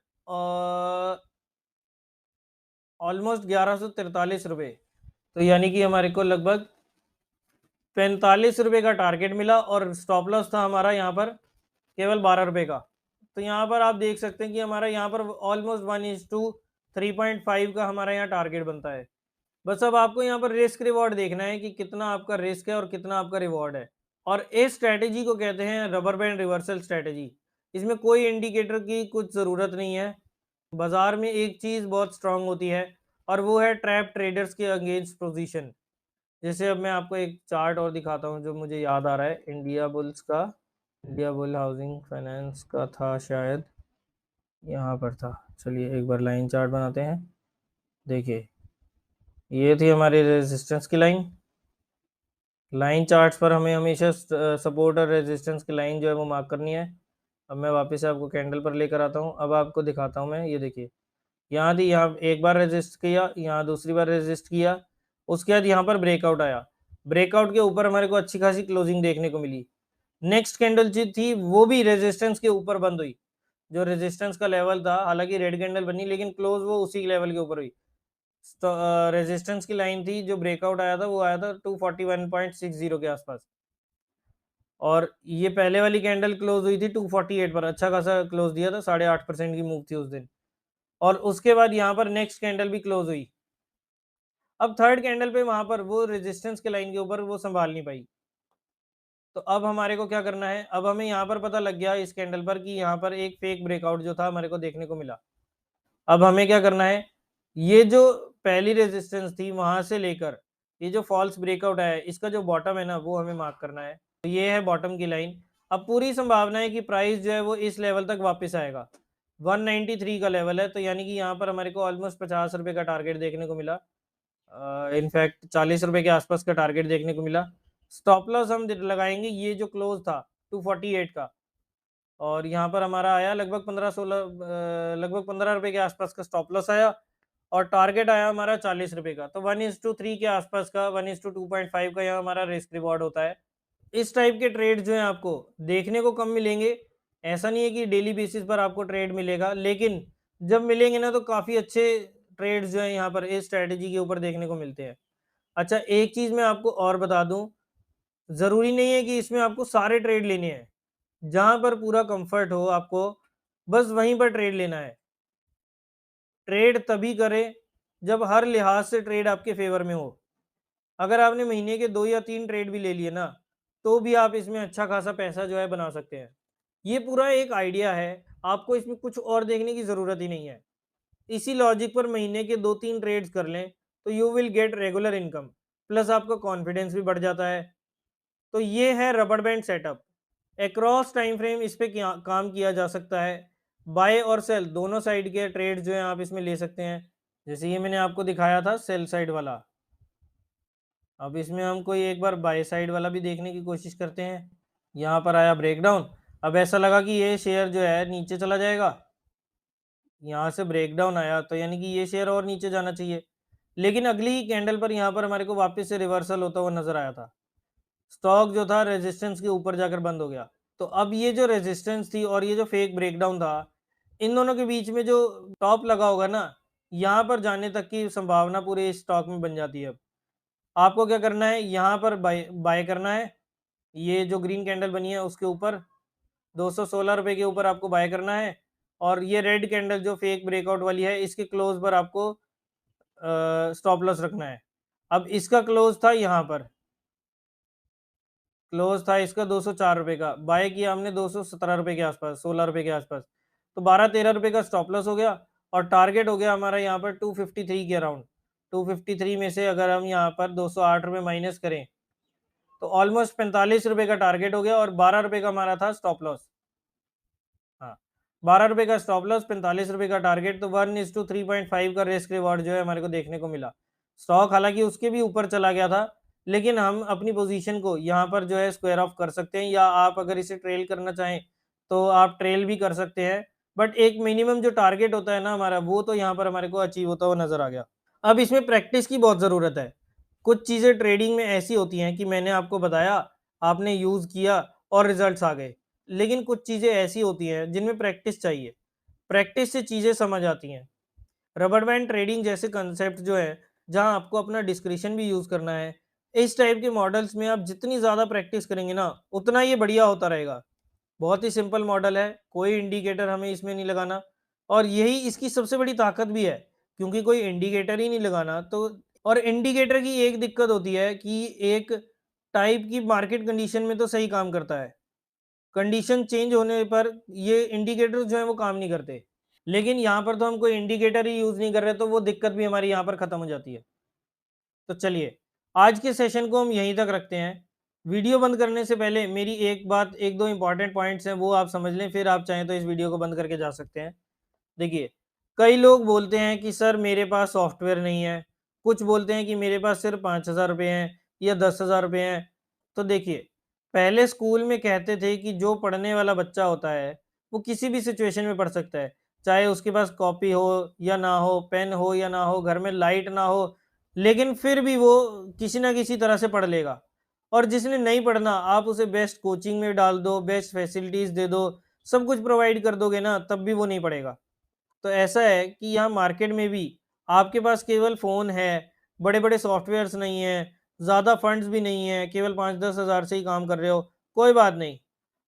ऑलमोस्ट 1143 रुपए, तो यानी कि हमारे को लगभग 45 रुपए का टारगेट मिला और स्टॉप लॉस था हमारा यहाँ पर केवल 12 रुपए का। तो यहाँ पर आप देख सकते हैं कि हमारा यहाँ पर ऑलमोस्ट 1:3.5 का हमारा यहाँ टारगेट बनता है। बस अब आपको यहाँ पर रिस्क रिवॉर्ड देखना है कि कितना आपका रिस्क है और कितना आपका रिवॉर्ड है। और इस स्ट्रैटेजी को कहते हैं रबर बैंड रिवर्सल स्ट्रैटेजी। इसमें कोई इंडिकेटर की कुछ ज़रूरत नहीं है। बाजार में एक चीज़ बहुत स्ट्रांग होती है और वो है ट्रैप ट्रेडर्स के अगेंस्ट पोजीशन। जैसे अब मैं आपको एक चार्ट और दिखाता हूँ जो मुझे याद आ रहा है, इंडिया बुल्स का, इंडिया बुल हाउसिंग फाइनेंस का था शायद, यहाँ पर था। चलिए एक बार लाइन चार्ट बनाते हैं। देखिए ये थी हमारी रेजिस्टेंस की लाइन। लाइन चार्ट्स पर हमें हमेशा सपोर्ट और रेजिस्टेंस की लाइन जो है वो मार्क करनी है। अब मैं वापस से आपको कैंडल पर लेकर आता हूँ। अब आपको दिखाता हूँ मैं, ये देखिए यहाँ थी, यहाँ एक बार रेजिस्ट किया, यहाँ दूसरी बार रेजिस्ट किया, उसके बाद यहाँ पर ब्रेकआउट आया। ब्रेकआउट के ऊपर हमारे को अच्छी खासी क्लोजिंग देखने को मिली। नेक्स्ट कैंडल जो थी वो भी रेजिस्टेंस के ऊपर बंद हुई। जो रेजिस्टेंस का लेवल था, हालांकि रेड कैंडल बनी लेकिन क्लोज वो उसी लेवल के ऊपर हुई। तो रेजिस्टेंस की लाइन थी जो ब्रेकआउट आया था वो आया था 241.60 के आसपास और ये पहले वाली कैंडल क्लोज हुई थी 248 पर, अच्छा खासा क्लोज दिया था, 8.5% की मूव थी उस दिन। और उसके बाद यहाँ पर नेक्स्ट कैंडल भी क्लोज हुई। अब थर्ड कैंडल पे वहां पर वो रेजिस्टेंस के लाइन के ऊपर वो संभाल नहीं पाई। तो अब हमारे को क्या करना है, अब हमें यहाँ पर पता लग गया इस कैंडल पर कि यहाँ पर एक फेक ब्रेकआउट जो था हमारे को देखने को मिला। अब हमें क्या करना है, ये जो पहली रेजिस्टेंस थी वहां से लेकर ये जो फॉल्स ब्रेकआउट है, इसका जो बॉटम है ना वो हमें मार्क करना है। तो ये है बॉटम की लाइन। अब पूरी संभावना है कि प्राइस जो है वो इस लेवल तक वापस आएगा। 193 का लेवल है, तो यानी कि यहाँ पर हमारे को ऑलमोस्ट 50 रुपए का टारगेट देखने को मिला। इनफैक्ट 40 रुपए के आसपास का टारगेट देखने को मिला। स्टॉप लॉस हम लगाएंगे ये जो क्लोज था 248 का, और यहाँ पर हमारा आया लगभग 15 रुपए के आसपास का स्टॉप लॉस आया, और टारगेट आया हमारा 40 रुपए का। तो 1:3 के आसपास का, 1:2.5 का यहाँ हमारा रिस्क रिवॉर्ड होता है। इस टाइप के ट्रेड जो है आपको देखने को कम मिलेंगे। ऐसा नहीं है कि डेली बेसिस पर आपको ट्रेड मिलेगा, लेकिन जब मिलेंगे ना तो काफी अच्छे ट्रेड्स जो है यहाँ पर इस स्ट्रेटेजी के ऊपर देखने को मिलते हैं। अच्छा, एक चीज मैं आपको और बता दूं, जरूरी नहीं है कि इसमें आपको सारे ट्रेड लेने हैं। जहां पर पूरा कंफर्ट हो आपको, बस वहीं पर ट्रेड लेना है। ट्रेड तभी करें जब हर लिहाज से ट्रेड आपके फेवर में हो। अगर आपने महीने के 2 या 3 ट्रेड भी ले लिए ना, तो भी आप इसमें अच्छा खासा पैसा जो है बना सकते हैं। ये पूरा एक आइडिया है, आपको इसमें कुछ और देखने की ज़रूरत ही नहीं है। इसी लॉजिक पर महीने के 2-3 ट्रेड्स कर लें, तो you will get regular income, plus आपका कॉन्फिडेंस भी बढ़ जाता है। तो ये है rubber band setup. Across time frame इस पे काम किया जा सकता है। बाय और सेल दोनों साइड के ट्रेड जो है आप इसमें ले सकते हैं। जैसे ये मैंने आपको दिखाया था सेल साइड वाला। अब इसमें हम कोई एक बार बाय साइड वाला भी देखने की कोशिश करते हैं। यहाँ पर आया ब्रेकडाउन। अब ऐसा लगा कि ये शेयर जो है नीचे चला जाएगा। यहाँ से ब्रेकडाउन आया, तो यानी कि ये शेयर और नीचे जाना चाहिए, लेकिन अगली ही कैंडल पर यहाँ पर हमारे को वापस से रिवर्सल होता हुआ नजर आया था। स्टॉक जो था रेजिस्टेंस के ऊपर जाकर बंद हो गया। तो अब ये जो रेजिस्टेंस थी और ये जो फेक ब्रेकडाउन था, इन दोनों के बीच में जो टॉप लगा होगा ना, यहाँ पर जाने तक की संभावना पूरे इस स्टॉक में बन जाती है। अब आपको क्या करना है, यहाँ पर बाय बाय करना है। ये जो ग्रीन कैंडल बनी है उसके ऊपर 216 रुपए के ऊपर आपको बाय करना है, और ये रेड कैंडल जो फेक ब्रेकआउट वाली है इसके क्लोज पर आपको स्टॉप लॉस रखना है। अब इसका क्लोज था यहाँ पर, क्लोज था इसका 204 रुपए का, बाय किया हमने 217 रुपए के आसपास, 16 रुपए के आसपास, तो 12-13 रुपए का स्टॉप लॉस हो गया, और टारगेट हो गया हमारा यहाँ पर 253 के अराउंड। 253 में से अगर हम यहाँ पर 208 रुपए माइनस करें, तो ऑलमोस्ट 45 रुपए का टारगेट हो गया, और 12 रुपए का हमारा था स्टॉप लॉस। हाँ, 12 रुपए का स्टॉप लॉस, 45 रुपए का टारगेट, तो 1:3.5 का रिस्क रिवॉर्ड जो है हमारे को देखने को मिला। स्टॉक हालांकि उसके भी ऊपर चला गया था, लेकिन हम अपनी पोजीशन को यहाँ पर जो है स्क्वायर ऑफ कर सकते हैं, या आप अगर इसे ट्रेल करना चाहें तो आप ट्रेल भी कर सकते हैं। बट एक मिनिमम जो टारगेट होता है ना हमारा, वो तो यहाँ पर हमारे को अचीव होता हुआ नजर आ गया। अब इसमें प्रैक्टिस की बहुत ज़रूरत है। कुछ चीज़ें ट्रेडिंग में ऐसी होती हैं कि मैंने आपको बताया, आपने यूज़ किया और रिजल्ट्स आ गए। लेकिन कुछ चीज़ें ऐसी होती हैं जिनमें प्रैक्टिस चाहिए। प्रैक्टिस से चीज़ें समझ आती हैं। रबर बैंड ट्रेडिंग जैसे कंसेप्ट जो है, जहाँ आपको अपना डिस्क्रिशन भी यूज़ करना है, इस टाइप के मॉडल्स में आप जितनी ज़्यादा प्रैक्टिस करेंगे ना, उतना ये बढ़िया होता रहेगा। बहुत ही सिंपल मॉडल है, कोई इंडिकेटर हमें इसमें नहीं लगाना, और यही इसकी सबसे बड़ी ताकत भी है, क्योंकि कोई इंडिकेटर ही नहीं लगाना तो। और इंडिकेटर की एक दिक्कत होती है कि एक टाइप की मार्केट कंडीशन में तो सही काम करता है, कंडीशन चेंज होने पर ये इंडिकेटर जो है वो काम नहीं करते। लेकिन यहाँ पर तो हम कोई इंडिकेटर ही यूज़ नहीं कर रहे, तो वो दिक्कत भी हमारी यहाँ पर खत्म हो जाती है। तो चलिए, आज के सेशन को हम यहीं तक रखते हैं। वीडियो बंद करने से पहले मेरी एक बात, 1-2 इंपॉर्टेंट पॉइंट्स हैं, वो आप समझ लें, फिर आप चाहें तो इस वीडियो को बंद करके जा सकते हैं। देखिए, कई लोग बोलते हैं कि सर मेरे पास सॉफ्टवेयर नहीं है, कुछ बोलते हैं कि मेरे पास सिर्फ 5,000 रुपये हैं या 10,000 रुपये हैं। तो देखिए, पहले स्कूल में कहते थे कि जो पढ़ने वाला बच्चा होता है, वो किसी भी सिचुएशन में पढ़ सकता है। चाहे उसके पास कॉपी हो या ना हो, पेन हो या ना हो, घर में लाइट ना हो, लेकिन फिर भी वो किसी ना किसी तरह से पढ़ लेगा। और जिसने नहीं पढ़ना, आप उसे बेस्ट कोचिंग में डाल दो, बेस्ट फैसिलिटीज़ दे दो, सब कुछ प्रोवाइड कर दोगे ना, तब भी वो नहीं पढ़ेगा। तो ऐसा है कि यहाँ मार्केट में भी आपके पास केवल फ़ोन है, बड़े-बड़े सॉफ्टवेयर्स नहीं हैं, ज़्यादा फंड्स भी नहीं हैं, केवल 5-10 हज़ार से ही काम कर रहे हो, कोई बात नहीं।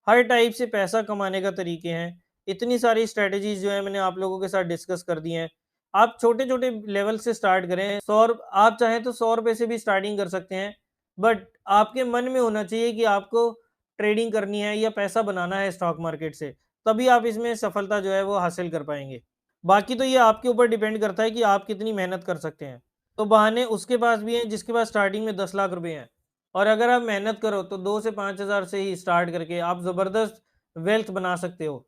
हर टाइप से पैसा कमाने का तरीके हैं। इतनी सारी स्ट्रैटेजीज़ जो है मैंने आप लोगों के साथ डिस्कस कर दी हैं। आप छोटे-छोटे लेवल से स्टार्ट करें। 100 आप चाहें तो ₹100 से भी स्टार्टिंग कर सकते हैं। बट आपके मन में होना चाहिए कि आपको ट्रेडिंग करनी है या पैसा बनाना है स्टॉक मार्केट से, तभी आप इसमें सफलता जो है वो हासिल कर पाएँगे। बाकी तो ये आपके ऊपर डिपेंड करता है कि आप कितनी मेहनत कर सकते हैं। तो बहाने उसके पास भी हैं जिसके पास स्टार्टिंग में 10 लाख रुपए हैं। और अगर आप मेहनत करो तो 2 से 5,000 से ही स्टार्ट करके आप ज़बरदस्त वेल्थ बना सकते हो।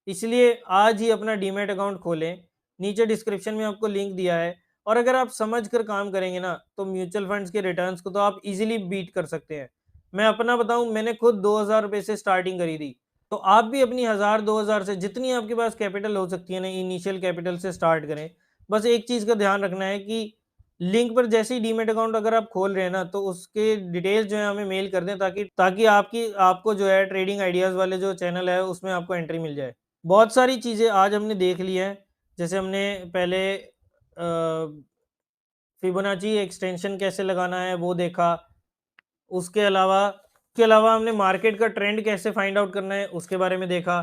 इसलिए आज ही अपना डीमैट अकाउंट खोलें, नीचे डिस्क्रिप्शन में आपको लिंक दिया है, और अगर आप समझ कर काम करेंगे ना, तो म्यूचुअल फंड्स के रिटर्न्स को तो आप ईज़िली बीट कर सकते हैं। मैं अपना बताऊँ, मैंने खुद ₹2000 से स्टार्टिंग करी थी, तो आप भी अपनी 1000-2000 से जितनी आपके पास कैपिटल हो सकती है ना, इनिशियल कैपिटल से स्टार्ट करें। बस एक चीज़ का ध्यान रखना है कि लिंक पर जैसे ही डीमैट अकाउंट अगर आप खोल रहे हैं ना, तो उसके डिटेल्स जो है हमें मेल कर दें, ताकि ताकि आपको जो है ट्रेडिंग आइडियाज़ वाले जो चैनल है उसमें आपको एंट्री मिल जाए। बहुत सारी चीज़ें आज हमने देख ली हैं। जैसे हमने पहले फिबोनाची एक्सटेंशन कैसे लगाना है वो देखा। उसके अलावा हमने मार्केट का ट्रेंड कैसे फाइंड आउट करना है उसके बारे में देखा।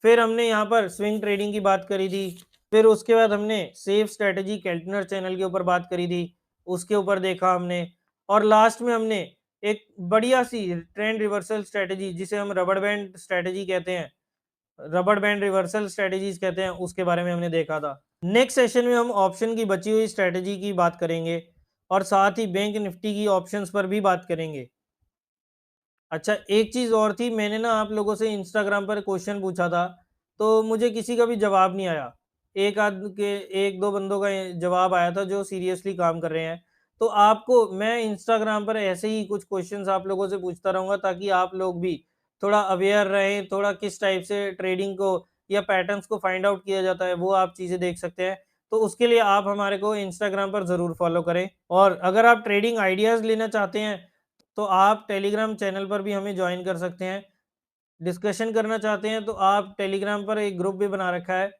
फिर हमने यहाँ पर स्विंग ट्रेडिंग की बात करी थी। फिर उसके बाद हमने सेफ स्ट्रैटेजी केल्टनर चैनल के ऊपर बात करी थी, उसके ऊपर देखा हमने। और लास्ट में हमने एक बढ़िया सी ट्रेंड रिवर्सल स्ट्रैटेजी, जिसे हम रबड़ बैंड स्ट्रैटेजी कहते हैं, रबड़ बैंड रिवर्सल स्ट्रेटजीज कहते हैं, उसके बारे में हमने देखा था। नेक्स्ट सेशन में हम ऑप्शन की बची हुई स्ट्रेटजी की बात करेंगे, और साथ ही बैंक निफ्टी की ऑप्शंस पर भी बात करेंगे। अच्छा, एक चीज़ और थी, मैंने ना आप लोगों से इंस्टाग्राम पर क्वेश्चन पूछा था, तो मुझे किसी का भी जवाब नहीं आया। एक आध के 1-2 बंदों का जवाब आया था जो सीरियसली काम कर रहे हैं। तो आपको मैं इंस्टाग्राम पर ऐसे ही कुछ क्वेश्चंस आप लोगों से पूछता रहूँगा, ताकि आप लोग भी थोड़ा अवेयर रहें, थोड़ा किस टाइप से ट्रेडिंग को या पैटर्न्स को फाइंड आउट किया जाता है, वो आप चीज़ें देख सकते हैं। तो उसके लिए आप हमारे को इंस्टाग्राम पर ज़रूर फॉलो करें, और अगर आप ट्रेडिंग आइडियाज़ लेना चाहते हैं, तो आप टेलीग्राम चैनल पर भी हमें जॉइन कर सकते हैं। डिस्कशन करना चाहते हैं तो आप टेलीग्राम पर एक ग्रुप भी बना रखा है,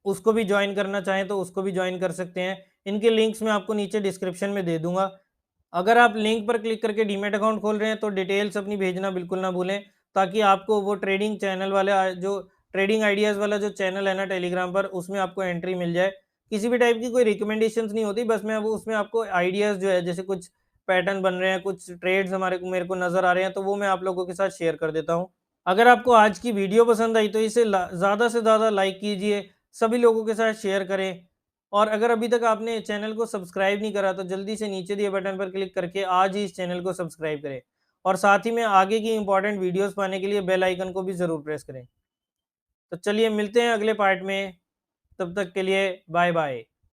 उसको भी जॉइन करना चाहें तो उसको भी जॉइन कर सकते हैं। इनके लिंक्स मैं आपको नीचे डिस्क्रिप्शन में दे दूँगा। अगर आप लिंक पर क्लिक करके डीमैट अकाउंट खोल रहे हैं तो डिटेल्स अपनी भेजना बिल्कुल ना भूलें, ताकि आपको वो ट्रेडिंग चैनल वाला जो ट्रेडिंग आइडियाज़ वाला जो चैनल है ना टेलीग्राम पर, उसमें आपको एंट्री मिल जाए। किसी भी टाइप की कोई रिकमेंडेशंस नहीं होती, बस मैं वो उसमें आपको आइडियाज़ जो है, जैसे कुछ पैटर्न बन रहे हैं, कुछ ट्रेड्स मेरे को नज़र आ रहे हैं, तो वो मैं आप लोगों के साथ शेयर कर देता हूँ। अगर आपको आज की वीडियो पसंद आई तो इसे ज़्यादा से ज़्यादा लाइक कीजिए, सभी लोगों के साथ शेयर करें, और अगर अभी तक आपने चैनल को सब्सक्राइब नहीं करा तो जल्दी से नीचे दिए बटन पर क्लिक करके आज ही इस चैनल को सब्सक्राइब करें, और साथ ही में आगे की इंपॉर्टेंट वीडियोस पाने के लिए बेल आइकन को भी ज़रूर प्रेस करें। तो चलिए मिलते हैं अगले पार्ट में, तब तक के लिए बाय बाय।